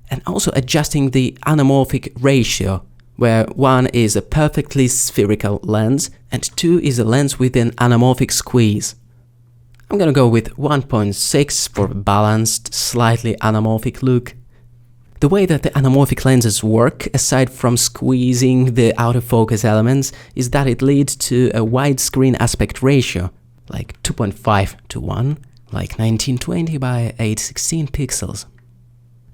And also adjusting the anamorphic ratio, where 1 is a perfectly spherical lens and 2 is a lens with an anamorphic squeeze. I'm gonna go with 1.6 for a balanced, slightly anamorphic look. The way that the anamorphic lenses work, aside from squeezing the out of focus elements, is that it leads to a widescreen aspect ratio, like 2.5 to 1, like 1920 by 816 pixels.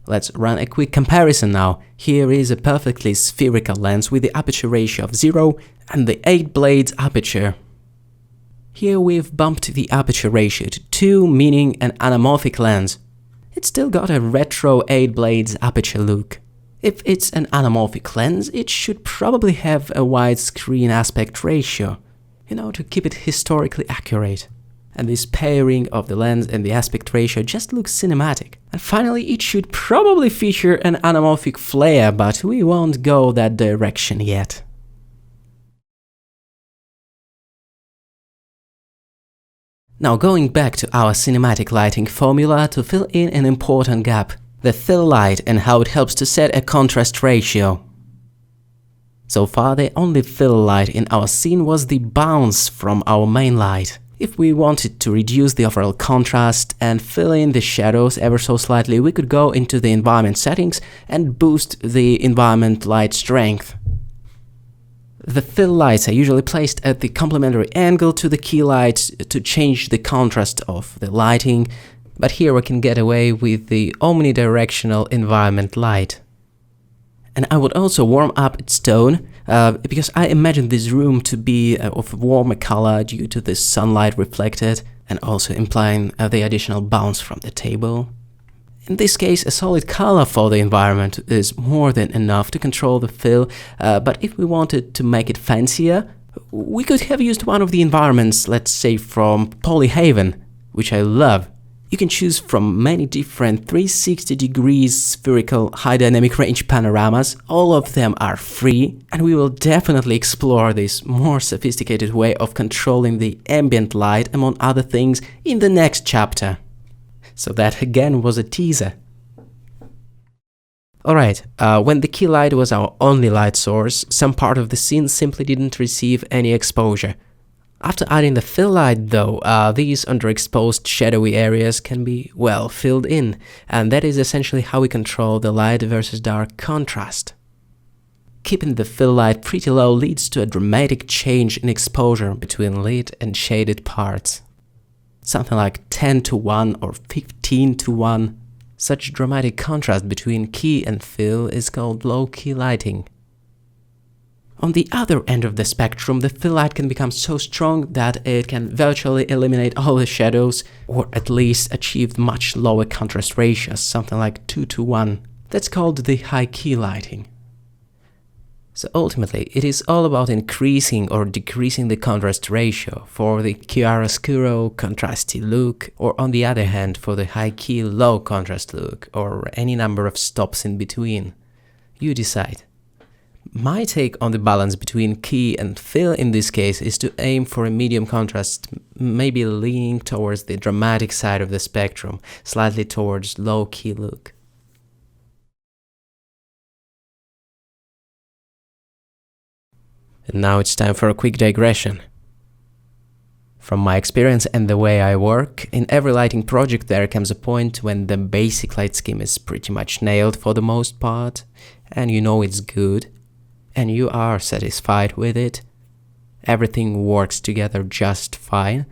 Let's run a quick comparison now. Here is a perfectly spherical lens with the aperture ratio of 0 and the 8 blades aperture. Here we've bumped the aperture ratio to 2, meaning an anamorphic lens. it's still got a retro 8 blades aperture look. If it's an anamorphic lens, it should probably have a widescreen aspect ratio, to keep it historically accurate. And this pairing of the lens and the aspect ratio just looks cinematic. And finally, it should probably feature an anamorphic flare, but we won't go that direction yet. Now going back to our cinematic lighting formula to fill in an important gap, the fill light and how it helps to set a contrast ratio. So far, the only fill light in our scene was the bounce from our main light. If we wanted to reduce the overall contrast and fill in the shadows ever so slightly, we could go into the environment settings and boost the environment light strength. The fill lights are usually placed at the complementary angle to the key light to change the contrast of the lighting, but here we can get away with the omnidirectional environment light. And I would also warm up its tone, because I imagine this room to be of a warmer color due to the sunlight reflected, and also implying the additional bounce from the table. In this case, a solid color for the environment is more than enough to control the fill, but if we wanted to make it fancier, we could have used one of the environments, let's say from Polyhaven, which I love. You can choose from many different 360 degrees spherical high dynamic range panoramas. All of them are free, and we will definitely explore this more sophisticated way of controlling the ambient light, among other things, in the next chapter. So that again was a teaser. Alright, when the key light was our only light source, some part of the scene simply didn't receive any exposure. After adding the fill light though, these underexposed shadowy areas can be, well, filled in, and that is essentially how we control the light versus dark contrast. Keeping the fill light pretty low leads to a dramatic change in exposure between lit and shaded parts. Something like 10:1 or 15:1. Such dramatic contrast between key and fill is called low-key lighting. On the other end of the spectrum, the fill light can become so strong that it can virtually eliminate all the shadows, or at least achieve much lower contrast ratios, something like 2:1. That's called the high-key lighting. So ultimately, it is all about increasing or decreasing the contrast ratio for the chiaroscuro contrasty look, or on the other hand, for the high-key low contrast look, or any number of stops in between. You decide. My take on the balance between key and fill in this case is to aim for a medium contrast, maybe leaning towards the dramatic side of the spectrum, slightly towards low-key look. And now it's time for a quick digression. From my experience and the way I work, in every lighting project there comes a point when the basic light scheme is pretty much nailed for the most part, and you know it's good, and you are satisfied with it. Everything works together just fine.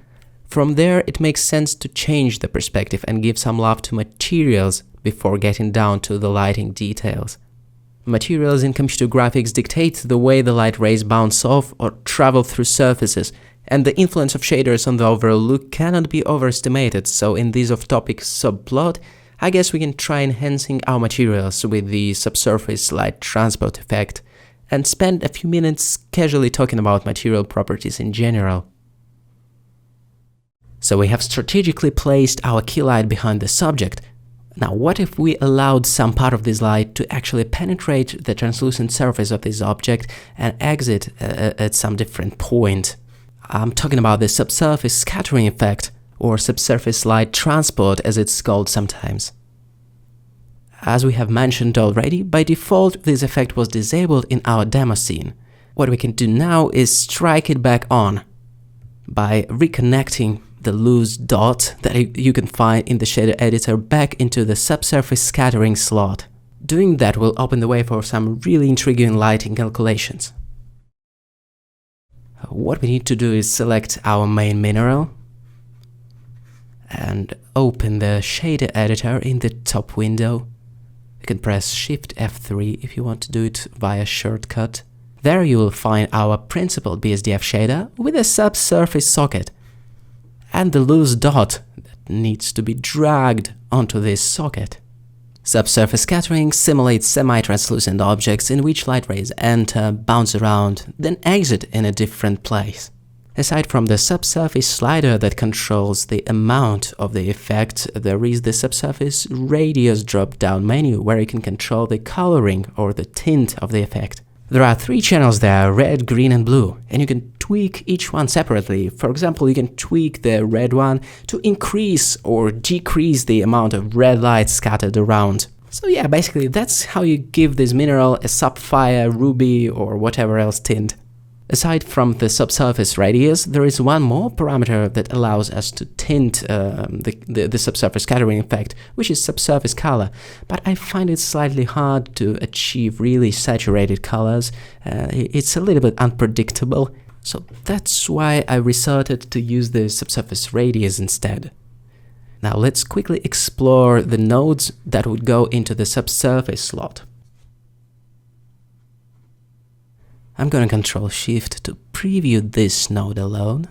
From there, it makes sense to change the perspective and give some love to materials before getting down to the lighting details. Materials in computer graphics dictate the way the light rays bounce off or travel through surfaces, and the influence of shaders on the overall look cannot be overestimated, so in this off-topic subplot, I guess we can try enhancing our materials with the subsurface light transport effect, and spend a few minutes casually talking about material properties in general. So we have strategically placed our key light behind the subject. Now what if we allowed some part of this light to actually penetrate the translucent surface of this object and exit at some different point? I'm talking about the subsurface scattering effect, or subsurface light transport as it's called sometimes. As we have mentioned already, by default this effect was disabled in our demo scene. What we can do now is strike it back on by reconnecting the loose dot that you can find in the shader editor back into the subsurface scattering slot. Doing that will open the way for some really intriguing lighting calculations. What we need to do is select our main mineral and open the shader editor in the top window. You can press Shift F3 if you want to do it via shortcut. There you will find our principal BSDF shader with a subsurface socket and the loose dot that needs to be dragged onto this socket. Subsurface scattering simulates semi-translucent objects in which light rays enter, bounce around, then exit in a different place. Aside from the subsurface slider that controls the amount of the effect, there is the subsurface radius drop-down menu where you can control the coloring or the tint of the effect. There are 3 channels there, red, green and blue, and you can tweak each one separately. For example, you can tweak the red one to increase or decrease the amount of red light scattered around. So yeah, basically that's how you give this mineral a sapphire, ruby or whatever else tint. Aside from the subsurface radius, there is one more parameter that allows us to tint the subsurface scattering effect, which is subsurface color. But I find it slightly hard to achieve really saturated colors. It's a little bit unpredictable, so that's why I resorted to use the subsurface radius instead. Now let's quickly explore the nodes that would go into the subsurface slot. I'm going to Ctrl-Shift to preview this node alone.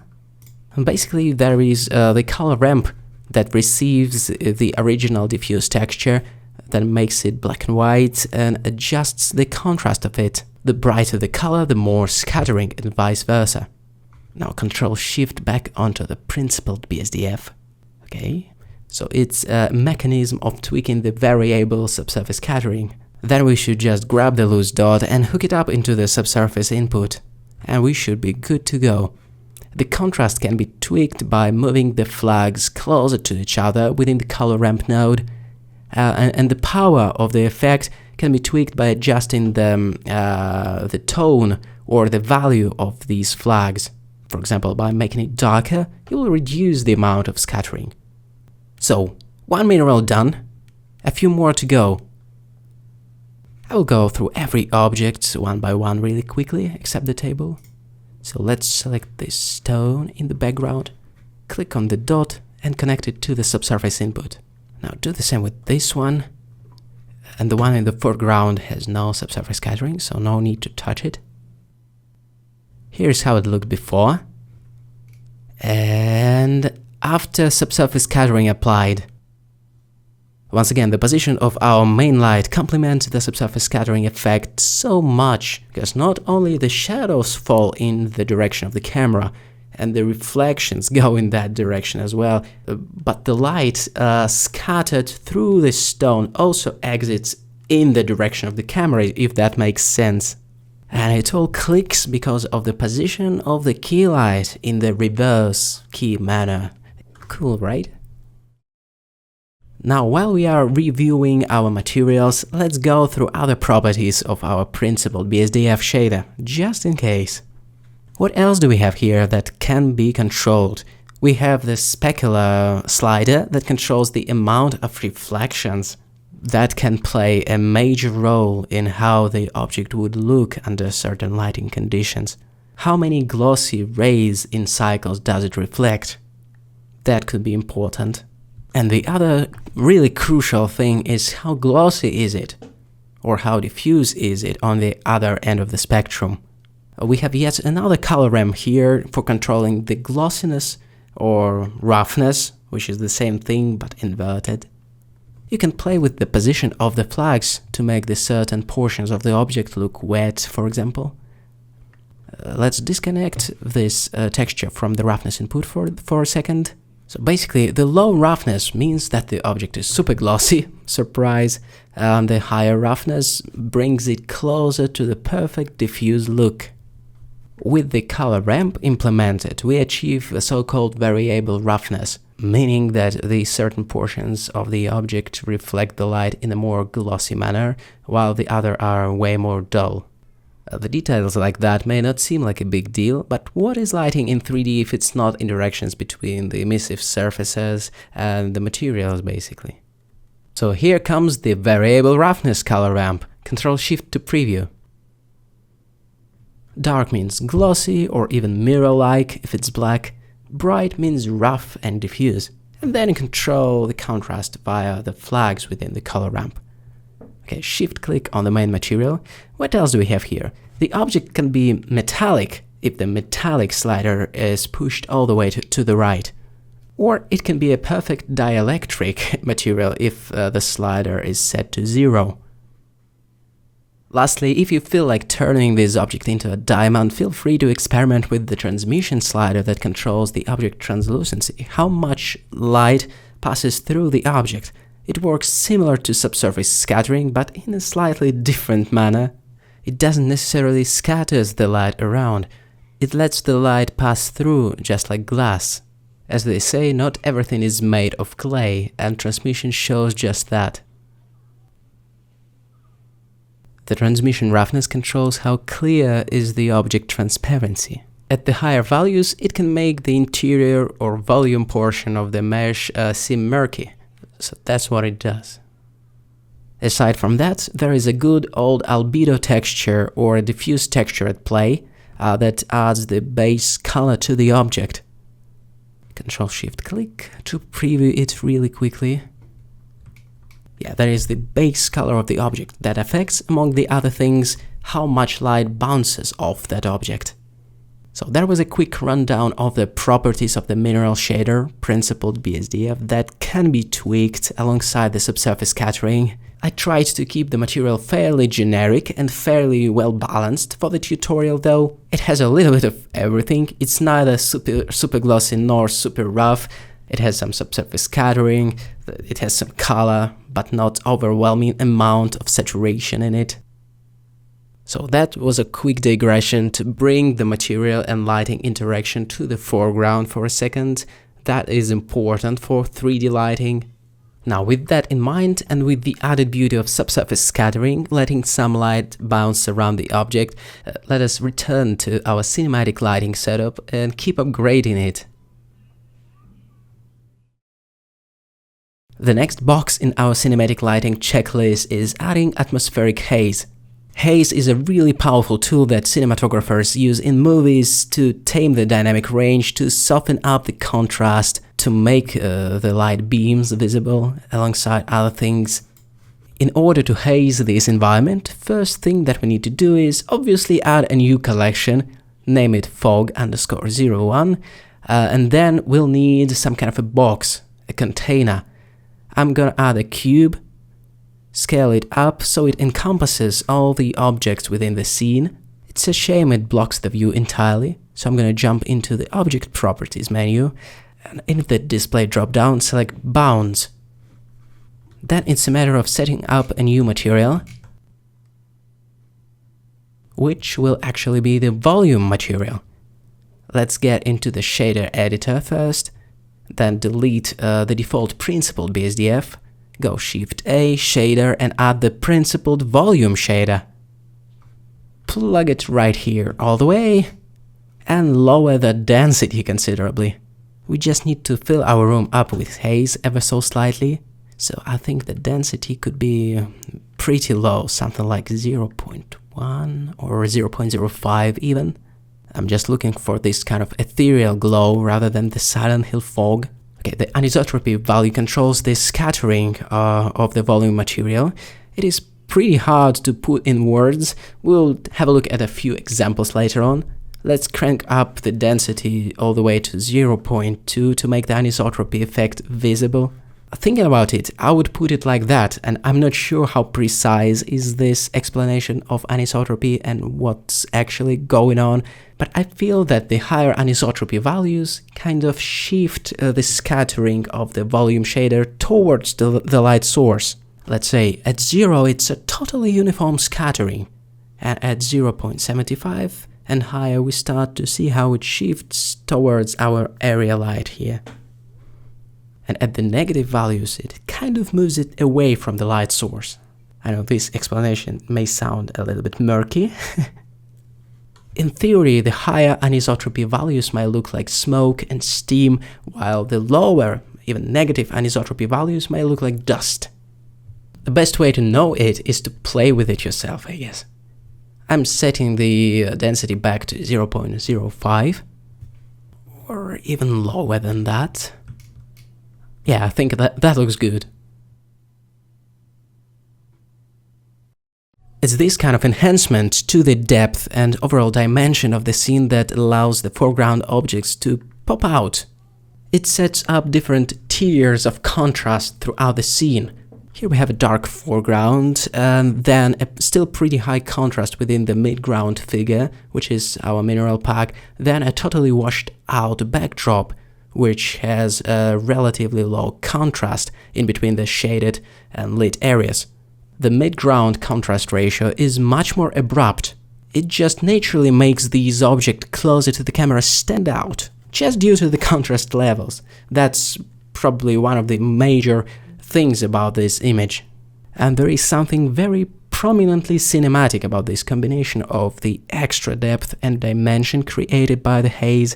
And basically there is the color ramp that receives the original diffuse texture, then makes it black and white and adjusts the contrast of it. The brighter the color, the more scattering and vice versa. Now Ctrl-Shift back onto the principled BSDF. Okay, so it's a mechanism of tweaking the variable subsurface scattering. Then we should just grab the loose dot and hook it up into the subsurface input, and we should be good to go. The contrast can be tweaked by moving the flags closer to each other within the color ramp node, and the power of the effect can be tweaked by adjusting the tone or the value of these flags. For example, by making it darker, you will reduce the amount of scattering. So, one mineral done, a few more to go. I will go through every object one by one really quickly, except the table. So let's select this stone in the background, click on the dot and connect it to the subsurface input. Now do the same with this one, and the one in the foreground has no subsurface scattering, so no need to touch it. Here's how it looked before, and after subsurface scattering applied. Once again, the position of our main light complements the subsurface scattering effect so much, because not only the shadows fall in the direction of the camera, and the reflections go in that direction as well, but the light scattered through the stone also exits in the direction of the camera, if that makes sense. And it all clicks because of the position of the key light in the reverse key manner. Cool, right? Now, while we are reviewing our materials, let's go through other properties of our principled BSDF shader, just in case. What else do we have here that can be controlled? We have the specular slider that controls the amount of reflections. That can play a major role in how the object would look under certain lighting conditions. How many glossy rays in cycles does it reflect? That could be important. And the other really crucial thing is how glossy is it, or how diffuse is it on the other end of the spectrum. We have yet another color ramp here for controlling the glossiness or roughness, which is the same thing but inverted. You can play with the position of the flags to make the certain portions of the object look wet, for example. Let's disconnect this texture from the roughness input for a second. So basically, the low roughness means that the object is super glossy, surprise, and the higher roughness brings it closer to the perfect diffuse look. With the color ramp implemented, we achieve a so-called variable roughness, meaning that the certain portions of the object reflect the light in a more glossy manner, while the other are way more dull. The details like that may not seem like a big deal, but what is lighting in 3D if it's not interactions between the emissive surfaces and the materials, basically? So here comes the variable roughness color ramp. Ctrl-Shift to preview. Dark means glossy or even mirror-like if it's black. Bright means rough and diffuse. And then control the contrast via the flags within the color ramp. Okay, shift-click on the main material. What else do we have here? The object can be metallic if the metallic slider is pushed all the way to the right. Or it can be a perfect dielectric material if the slider is set to 0. Lastly, if you feel like turning this object into a diamond, feel free to experiment with the transmission slider that controls the object translucency, how much light passes through the object. It works similar to subsurface scattering, but in a slightly different manner. It doesn't necessarily scatter the light around, it lets the light pass through, just like glass. As they say, not everything is made of clay, and transmission shows just that. The transmission roughness controls how clear is the object transparency. At the higher values, it can make the interior or volume portion of the mesh seem murky. So that's what it does. Aside from that, there is a good old albedo texture or a diffuse texture at play that adds the base color to the object. Ctrl-Shift-Click to preview it really quickly. Yeah, that is the base color of the object that affects, among the other things, how much light bounces off that object. So that was a quick rundown of the properties of the mineral shader, principled BSDF, that can be tweaked alongside the subsurface scattering. I tried to keep the material fairly generic and fairly well balanced for the tutorial though. It has a little bit of everything, it's neither super glossy nor super rough. It has some subsurface scattering, it has some color, but not overwhelming amount of saturation in it. So that was a quick digression to bring the material and lighting interaction to the foreground for a second. That is important for 3D lighting. Now with that in mind, and with the added beauty of subsurface scattering, letting some light bounce around the object, let us return to our cinematic lighting setup and keep upgrading it. The next box in our cinematic lighting checklist is adding atmospheric haze. Haze is a really powerful tool that cinematographers use in movies to tame the dynamic range, to soften up the contrast, to make the light beams visible alongside other things. In order to haze this environment, first thing that we need to do is obviously add a new collection, name it fog_01, and then we'll need some kind of a box, a container. I'm gonna add a cube, scale it up so it encompasses all the objects within the scene. It's a shame it blocks the view entirely, so I'm gonna jump into the Object Properties menu, and in the Display drop-down, select Bounds. Then it's a matter of setting up a new material, which will actually be the volume material. Let's get into the shader editor first, then delete the default principled BSDF, go Shift-A, shader, and add the principled volume shader. Plug it right here all the way, and lower the density considerably. We just need to fill our room up with haze ever so slightly, so I think the density could be pretty low, something like 0.1 or 0.05 even. I'm just looking for this kind of ethereal glow rather than the Silent Hill fog. Okay, the anisotropy value controls the scattering of the volume material. It is pretty hard to put in words. We'll have a look at a few examples later on. Let's crank up the density all the way to 0.2 to make the anisotropy effect visible. Thinking about it, I would put it like that, and I'm not sure how precise is this explanation of anisotropy and what's actually going on, but I feel that the higher anisotropy values kind of shift the scattering of the volume shader towards the light source. Let's say at 0 it's a totally uniform scattering, and at 0.75 and higher we start to see how it shifts towards our area light here. And at the negative values, it kind of moves it away from the light source. I know this explanation may sound a little bit murky. In theory, the higher anisotropy values might look like smoke and steam, while the lower, even negative anisotropy values might look like dust. The best way to know it is to play with it yourself, I guess. I'm setting the density back to 0.05, or even lower than that. Yeah, I think that looks good. It's this kind of enhancement to the depth and overall dimension of the scene that allows the foreground objects to pop out. It sets up different tiers of contrast throughout the scene. Here we have a dark foreground, and then a still pretty high contrast within the midground figure, which is our mineral pack, then a totally washed out backdrop, which has a relatively low contrast in between the shaded and lit areas. The midground contrast ratio is much more abrupt. It just naturally makes these objects closer to the camera stand out, just due to the contrast levels. That's probably one of the major things about this image. And there is something very prominently cinematic about this combination of the extra depth and dimension created by the haze,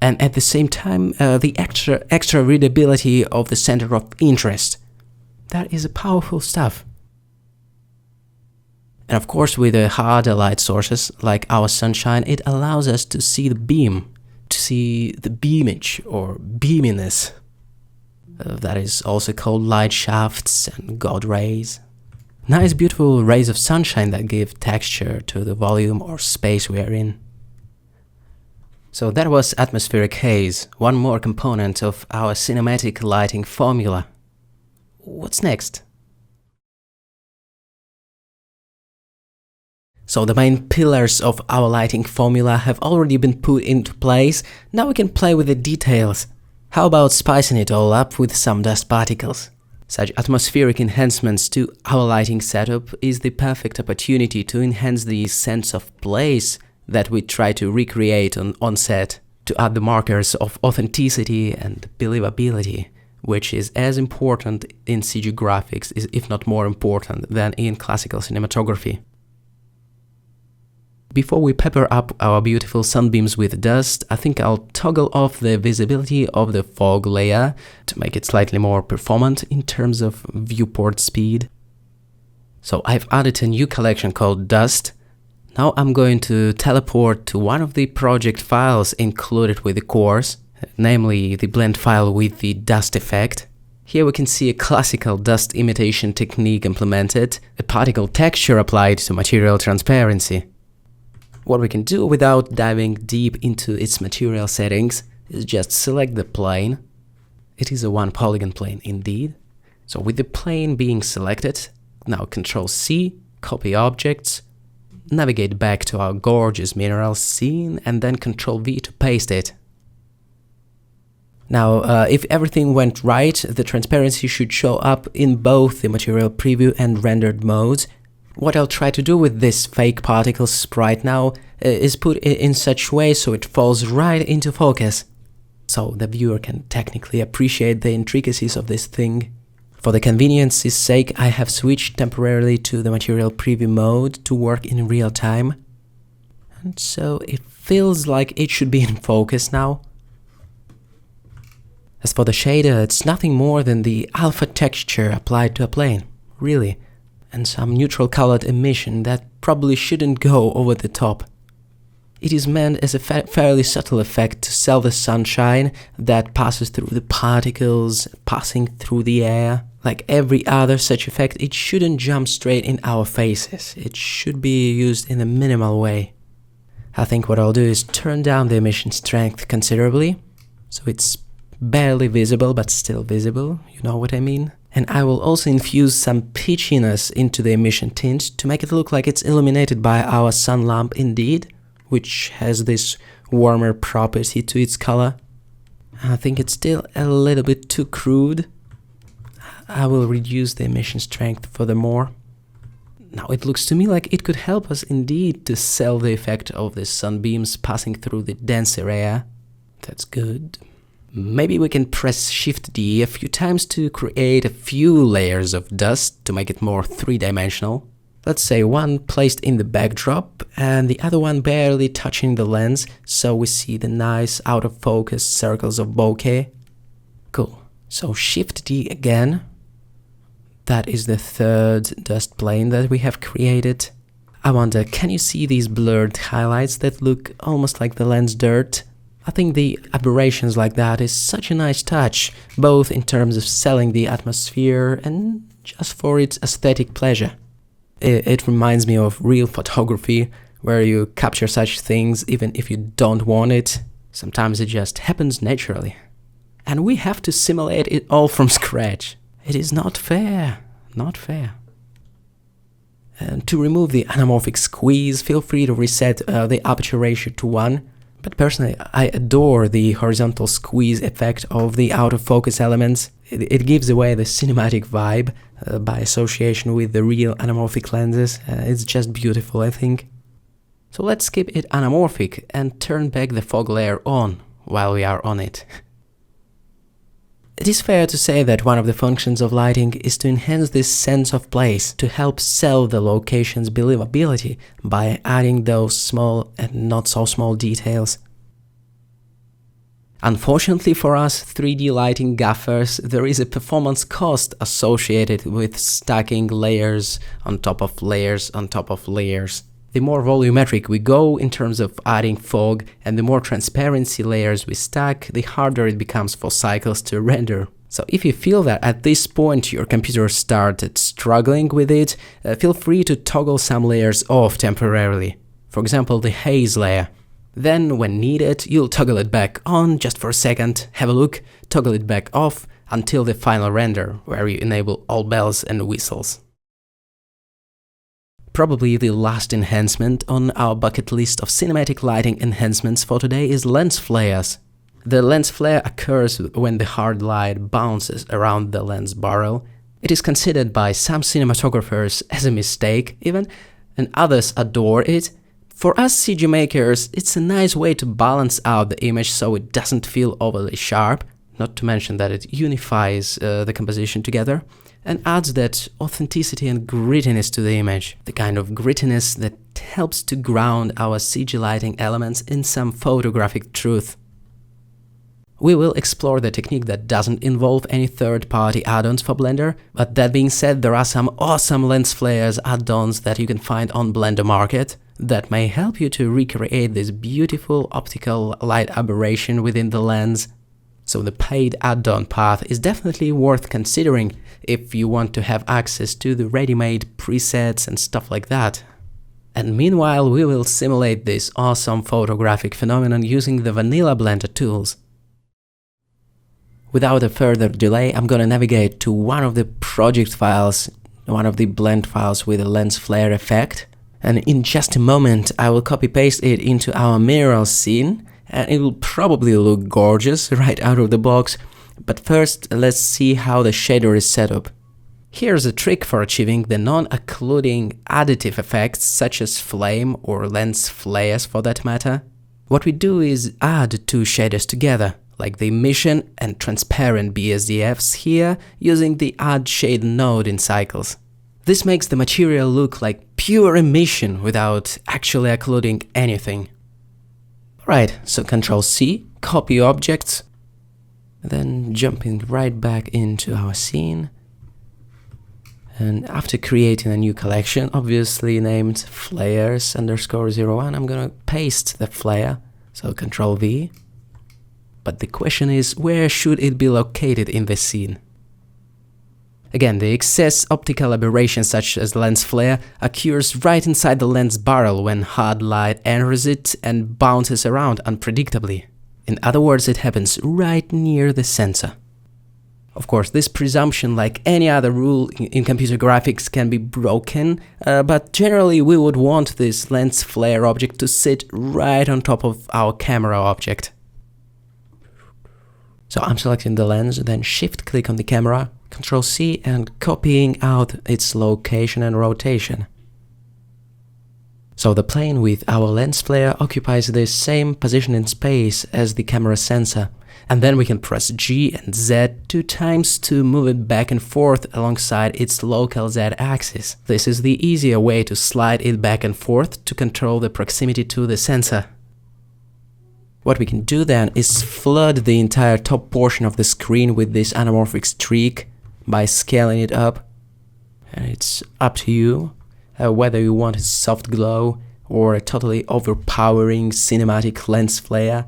and at the same time the extra readability of the center of interest. That is powerful stuff. And of course, with the harder light sources like our sunshine, it allows us to see the beam, to see the beamage or beaminess. That is also called light shafts and God rays. Nice beautiful rays of sunshine that give texture to the volume or space we are in. So that was atmospheric haze, one more component of our cinematic lighting formula. What's next? So the main pillars of our lighting formula have already been put into place. Now we can play with the details. How about spicing it all up with some dust particles? Such atmospheric enhancements to our lighting setup is the perfect opportunity to enhance the sense of place that we try to recreate on set, to add the markers of authenticity and believability, which is as important in CG graphics, if not more important, than in classical cinematography. Before we pepper up our beautiful sunbeams with dust, I think I'll toggle off the visibility of the fog layer to make it slightly more performant in terms of viewport speed. So I've added a new collection called Dust. Now I'm going to teleport to one of the project files included with the course, namely the blend file with the dust effect. Here we can see a classical dust imitation technique implemented, a particle texture applied to material transparency. What we can do without diving deep into its material settings is just select the plane. It is a one polygon plane indeed. So with the plane being selected, now Ctrl+C, copy objects, navigate back to our gorgeous mineral scene, and then Ctrl+V to paste it. Now, if everything went right, the transparency should show up in both the material preview and rendered modes. What I'll try to do with this fake particle sprite now is put it in such way so it falls right into focus, so the viewer can technically appreciate the intricacies of this thing. For the convenience's sake, I have switched temporarily to the material preview mode to work in real time, and so it feels like it should be in focus now. As for the shader, it's nothing more than the alpha texture applied to a plane, really, and some neutral colored emission that probably shouldn't go over the top. It is meant as a fairly subtle effect to sell the sunshine that passes through the particles, passing through the air. Like every other such effect, it shouldn't jump straight in our faces. It should be used in a minimal way. I think what I'll do is turn down the emission strength considerably, so it's barely visible but still visible, you know what I mean? And I will also infuse some pitchiness into the emission tint to make it look like it's illuminated by our sun lamp indeed, which has this warmer property to its color. I think it's still a little bit too crude. I will reduce the emission strength furthermore. Now it looks to me like it could help us indeed to sell the effect of the sunbeams passing through the denser air. That's good. Maybe we can press Shift-D a few times to create a few layers of dust to make it more three-dimensional. Let's say one placed in the backdrop and the other one barely touching the lens, so we see the nice out-of-focus circles of bokeh. Cool. So Shift-D again. That is the third dust plane that we have created. I wonder, can you see these blurred highlights that look almost like the lens dirt? I think the aberrations like that is such a nice touch, both in terms of selling the atmosphere and just for its aesthetic pleasure. It reminds me of real photography, where you capture such things even if you don't want it. Sometimes it just happens naturally. And we have to simulate it all from scratch. It is not fair, not fair. And to remove the anamorphic squeeze, feel free to reset the aperture ratio to 1. But personally, I adore the horizontal squeeze effect of the out-of-focus elements. It gives away the cinematic vibe by association with the real anamorphic lenses. It's just beautiful, I think. So let's keep it anamorphic and turn back the fog layer on while we are on it. It is fair to say that one of the functions of lighting is to enhance this sense of place, to help sell the location's believability by adding those small and not so small details. Unfortunately for us 3D lighting gaffers, there is a performance cost associated with stacking layers on top of layers on top of layers. The more volumetric we go in terms of adding fog and the more transparency layers we stack, the harder it becomes for Cycles to render. So if you feel that at this point your computer started struggling with it, feel free to toggle some layers off temporarily. For example, the haze layer. Then, when needed, you'll toggle it back on just for a second, have a look, toggle it back off until the final render, where you enable all bells and whistles. Probably the last enhancement on our bucket list of cinematic lighting enhancements for today is lens flares. The lens flare occurs when the hard light bounces around the lens barrel. It is considered by some cinematographers as a mistake even, and others adore it. For us CG makers, it's a nice way to balance out the image so it doesn't feel overly sharp, not to mention that it unifies the composition together and adds that authenticity and grittiness to the image, the kind of grittiness that helps to ground our CG lighting elements in some photographic truth. We will explore the technique that doesn't involve any third-party add-ons for Blender, but that being said, there are some awesome lens flares add-ons that you can find on Blender Market that may help you to recreate this beautiful optical light aberration within the lens. So the paid add-on path is definitely worth considering if you want to have access to the ready-made presets and stuff like that. And meanwhile, we will simulate this awesome photographic phenomenon using the vanilla Blender tools. Without a further delay, I'm gonna navigate to one of the project files, one of the blend files with a lens flare effect. And in just a moment, I will copy-paste it into our mineral scene, and it will probably look gorgeous right out of the box. But first, let's see how the shader is set up. Here's a trick for achieving the non-occluding additive effects such as flame or lens flares for that matter. What we do is add two shaders together, like the emission and transparent BSDFs here, using the Add Shade node in Cycles. This makes the material look like pure emission without actually occluding anything. Right, so Ctrl-C, copy objects, then jumping right back into our scene. And after creating a new collection, obviously named flares_01, I'm gonna paste the flare, so Ctrl-V. But the question is, where should it be located in the scene? Again, the excess optical aberration such as lens flare occurs right inside the lens barrel when hard light enters it and bounces around unpredictably. In other words, it happens right near the sensor. Of course, this presumption, like any other rule in computer graphics, can be broken, but generally we would want this lens flare object to sit right on top of our camera object. So I'm selecting the lens, then shift-click on the camera, Ctrl-C, and copying out its location and rotation. So the plane with our lens flare occupies the same position in space as the camera sensor, and then we can press G and Z 2 times to move it back and forth alongside its local Z axis. This is the easier way to slide it back and forth to control the proximity to the sensor. What we can do then is flood the entire top portion of the screen with this anamorphic streak by scaling it up. And it's up to you whether you want a soft glow or a totally overpowering cinematic lens flare,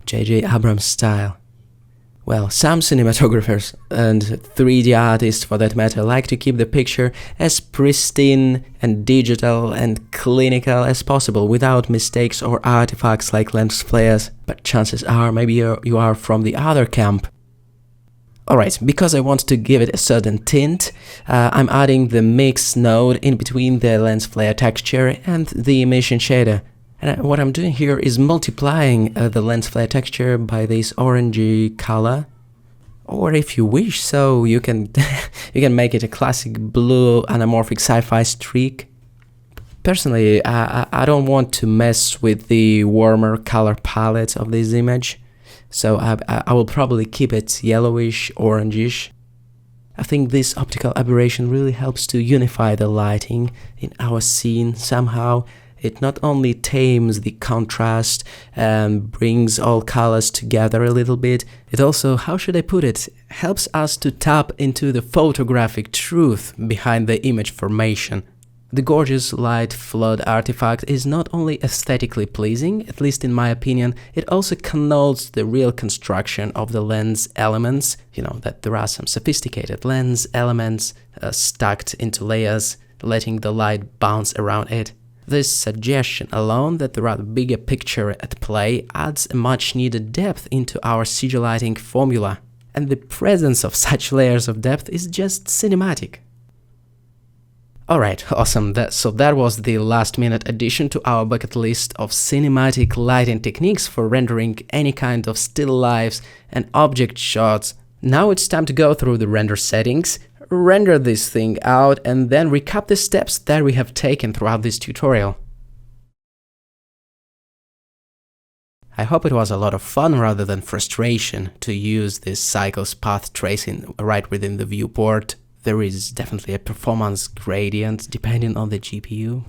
J.J. Abrams style. Well, some cinematographers and 3D artists for that matter like to keep the picture as pristine and digital and clinical as possible without mistakes or artifacts like lens flares, but chances are maybe you are from the other camp Alright, because I want to give it a certain tint, I'm adding the mix node in between the lens flare texture and the emission shader. And what I'm doing here is multiplying the lens flare texture by this orangey color. Or if you wish, so you can you can make it a classic blue anamorphic sci-fi streak. Personally, I don't want to mess with the warmer color palette of this image. So I will probably keep it yellowish, orangish. I think this optical aberration really helps to unify the lighting in our scene somehow. It not only tames the contrast and brings all colors together a little bit, it also, how should I put it, helps us to tap into the photographic truth behind the image formation. The gorgeous light flood artifact is not only aesthetically pleasing, at least in my opinion, it also connotes the real construction of the lens elements, you know, that there are some sophisticated lens elements stacked into layers, letting the light bounce around it. This suggestion alone that there are a bigger picture at play adds a much needed depth into our CG lighting formula, and the presence of such layers of depth is just cinematic. Alright, awesome, so that was the last minute addition to our bucket list of cinematic lighting techniques for rendering any kind of still lifes and object shots. Now it's time to go through the render settings, render this thing out, and then recap the steps that we have taken throughout this tutorial. I hope it was a lot of fun rather than frustration to use this Cycles path tracing right within the viewport. There is definitely a performance gradient depending on the GPU.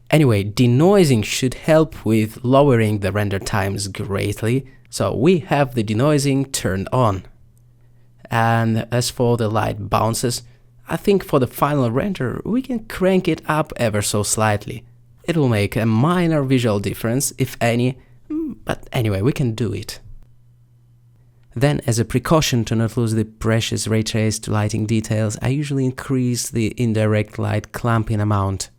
Anyway, denoising should help with lowering the render times greatly, so we have the denoising turned on. And as for the light bounces, I think for the final render we can crank it up ever so slightly. It will make a minor visual difference, if any, but anyway, we can do it. Then, as a precaution to not lose the precious ray traced lighting details, I usually increase the indirect light clamping amount.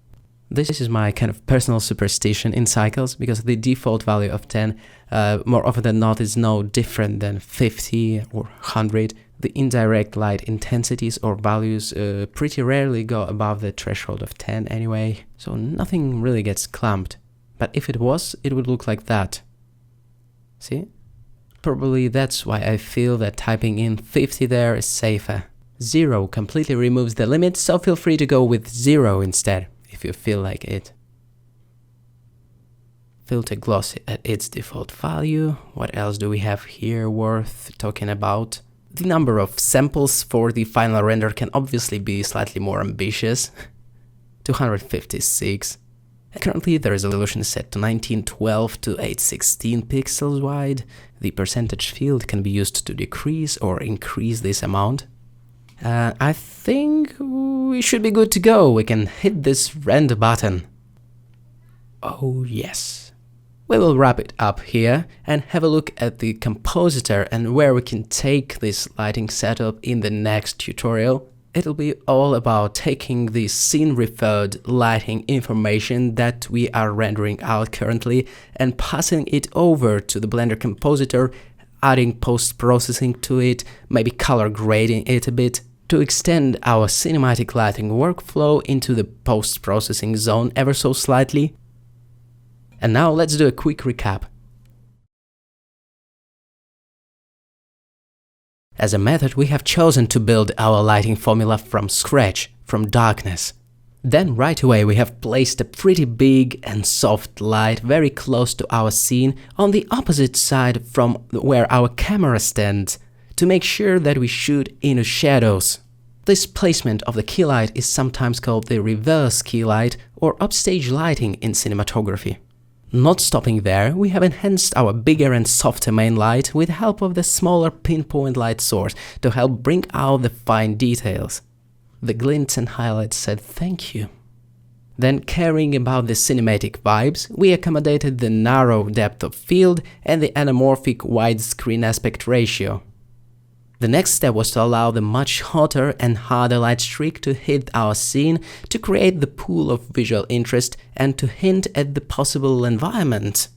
This is my kind of personal superstition in Cycles, because the default value of 10 more often than not is no different than 50 or 100. The indirect light intensities or values pretty rarely go above the threshold of 10 anyway, so nothing really gets clamped. But if it was, it would look like that. See? Probably that's why I feel that typing in 50 there is safer. 0 completely removes the limit, so feel free to go with 0 instead, if you feel like it. Filter glossy at its default value. What else do we have here worth talking about? The number of samples for the final render can obviously be slightly more ambitious. 256. Currently the resolution is set to 1912 to 816 pixels wide. The percentage field can be used to decrease or increase this amount. I think we should be good to go. We can hit this render button. Oh yes. We will wrap it up here and have a look at the compositor and where we can take this lighting setup in the next tutorial. It'll be all about taking the scene-referred lighting information that we are rendering out currently and passing it over to the Blender compositor, adding post-processing to it, maybe color grading it a bit, to extend our cinematic lighting workflow into the post-processing zone ever so slightly. And now let's do a quick recap. As a method, we have chosen to build our lighting formula from scratch, from darkness. Then right away we have placed a pretty big and soft light very close to our scene on the opposite side from where our camera stands, to make sure that we shoot into shadows. This placement of the key light is sometimes called the reverse key light or upstage lighting in cinematography. Not stopping there, we have enhanced our bigger and softer main light with the help of the smaller pinpoint light source to help bring out the fine details. The glints and highlights said thank you. Then, caring about the cinematic vibes, we accommodated the narrow depth of field and the anamorphic widescreen aspect ratio. The next step was to allow the much hotter and harder light streak to hit our scene to create the pool of visual interest and to hint at the possible environment.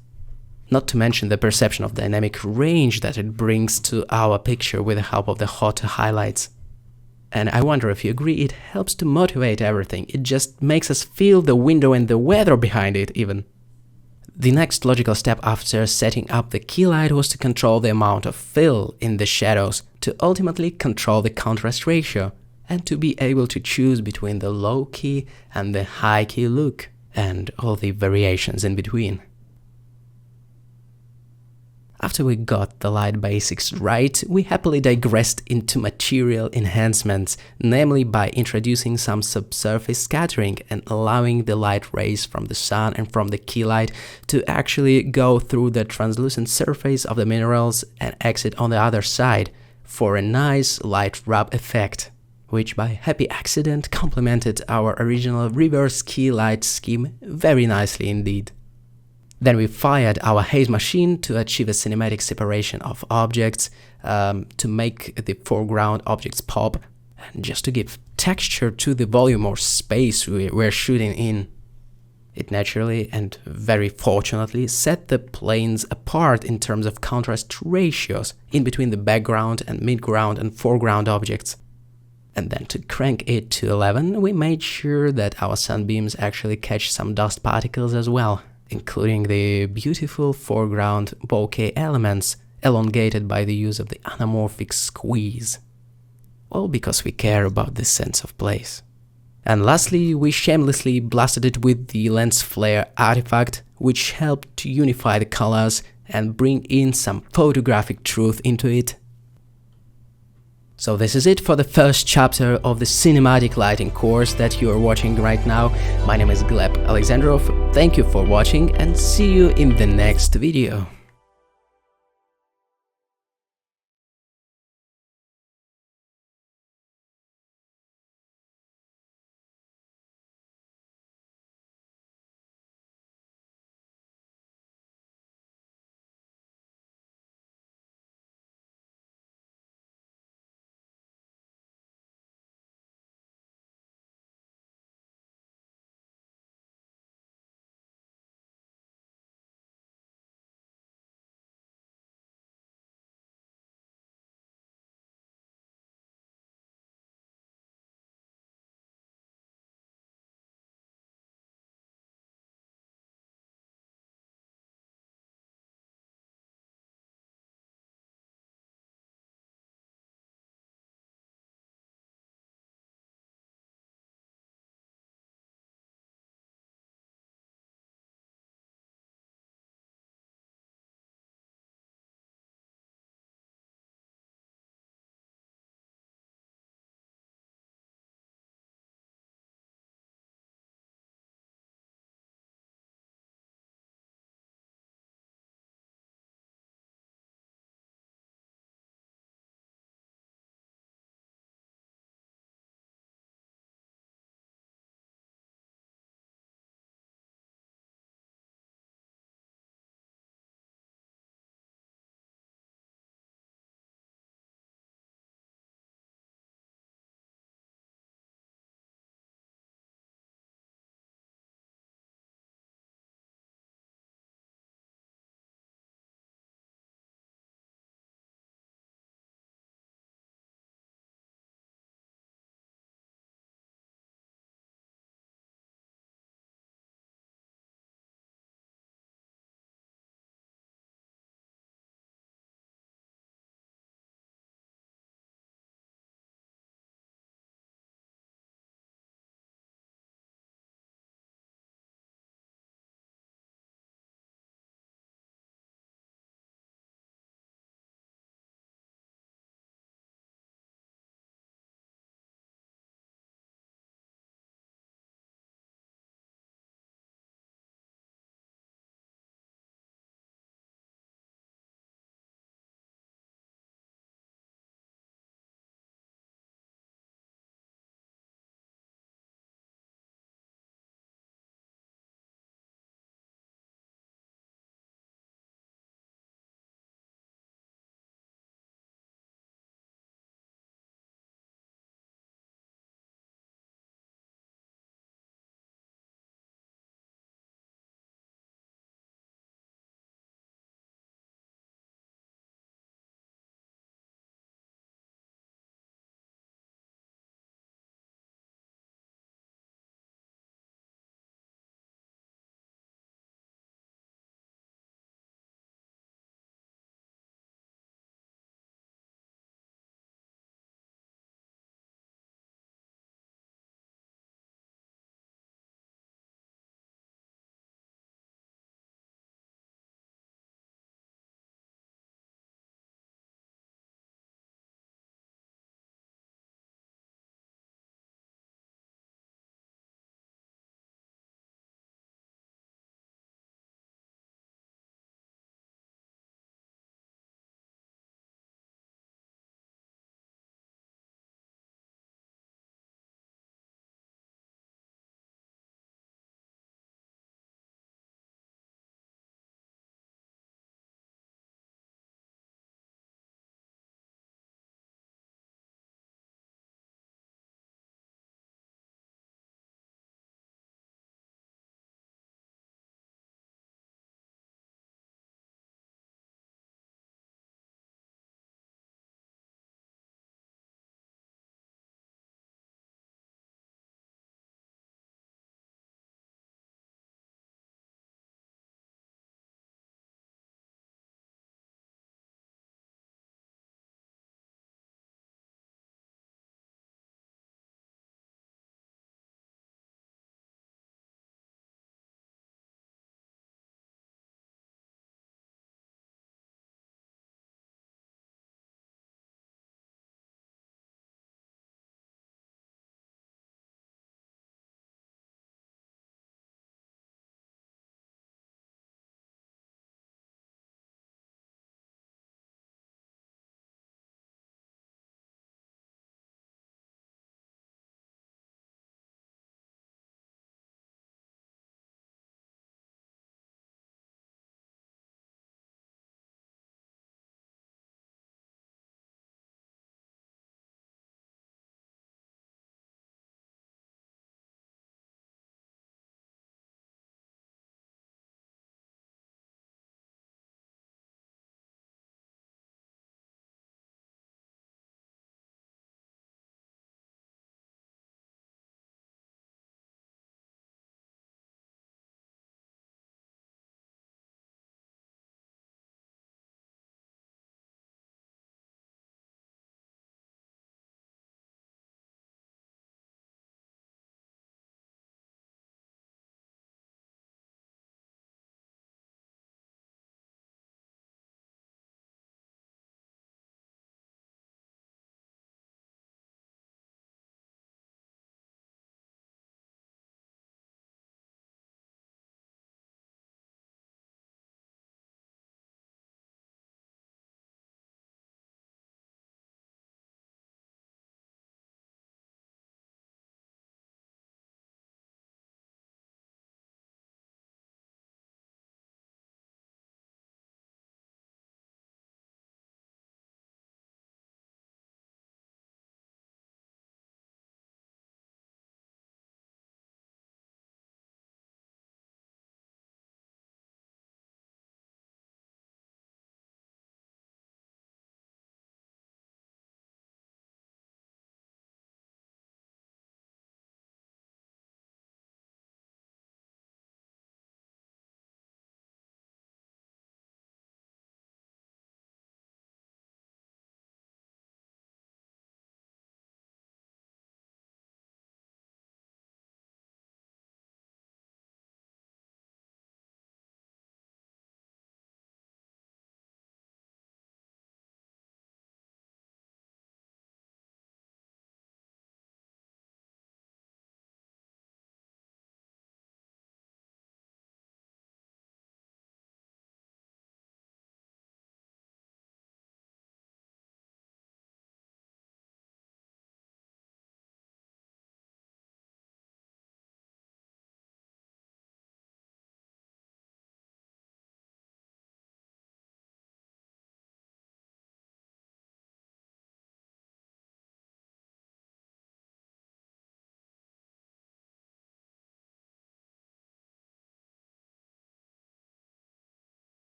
Not to mention the perception of dynamic range that it brings to our picture with the help of the hot highlights. And I wonder if you agree, it helps to motivate everything. It just makes us feel the window and the weather behind it even. The next logical step after setting up the key light was to control the amount of fill in the shadows, to ultimately control the contrast ratio, and to be able to choose between the low key and the high key look, and all the variations in between. After we got the light basics right, we happily digressed into material enhancements, namely by introducing some subsurface scattering and allowing the light rays from the sun and from the key light to actually go through the translucent surface of the minerals and exit on the other side for a nice light rub effect, which by happy accident complemented our original reverse key light scheme very nicely indeed. Then we fired our haze machine to achieve a cinematic separation of objects, to make the foreground objects pop, and just to give texture to the volume or space we were shooting in. It naturally and very fortunately set the planes apart in terms of contrast ratios in between the background and midground and foreground objects. And then to crank it to 11, we made sure that our sunbeams actually catch some dust particles as well, including the beautiful foreground bokeh elements elongated by the use of the anamorphic squeeze. All because we care about this sense of place. And lastly, we shamelessly blasted it with the lens flare artifact, which helped to unify the colors and bring in some photographic truth into it. So this is it for the first chapter of the cinematic lighting course that you are watching right now. My name is Gleb Alexandrov, thank you for watching and see you in the next video.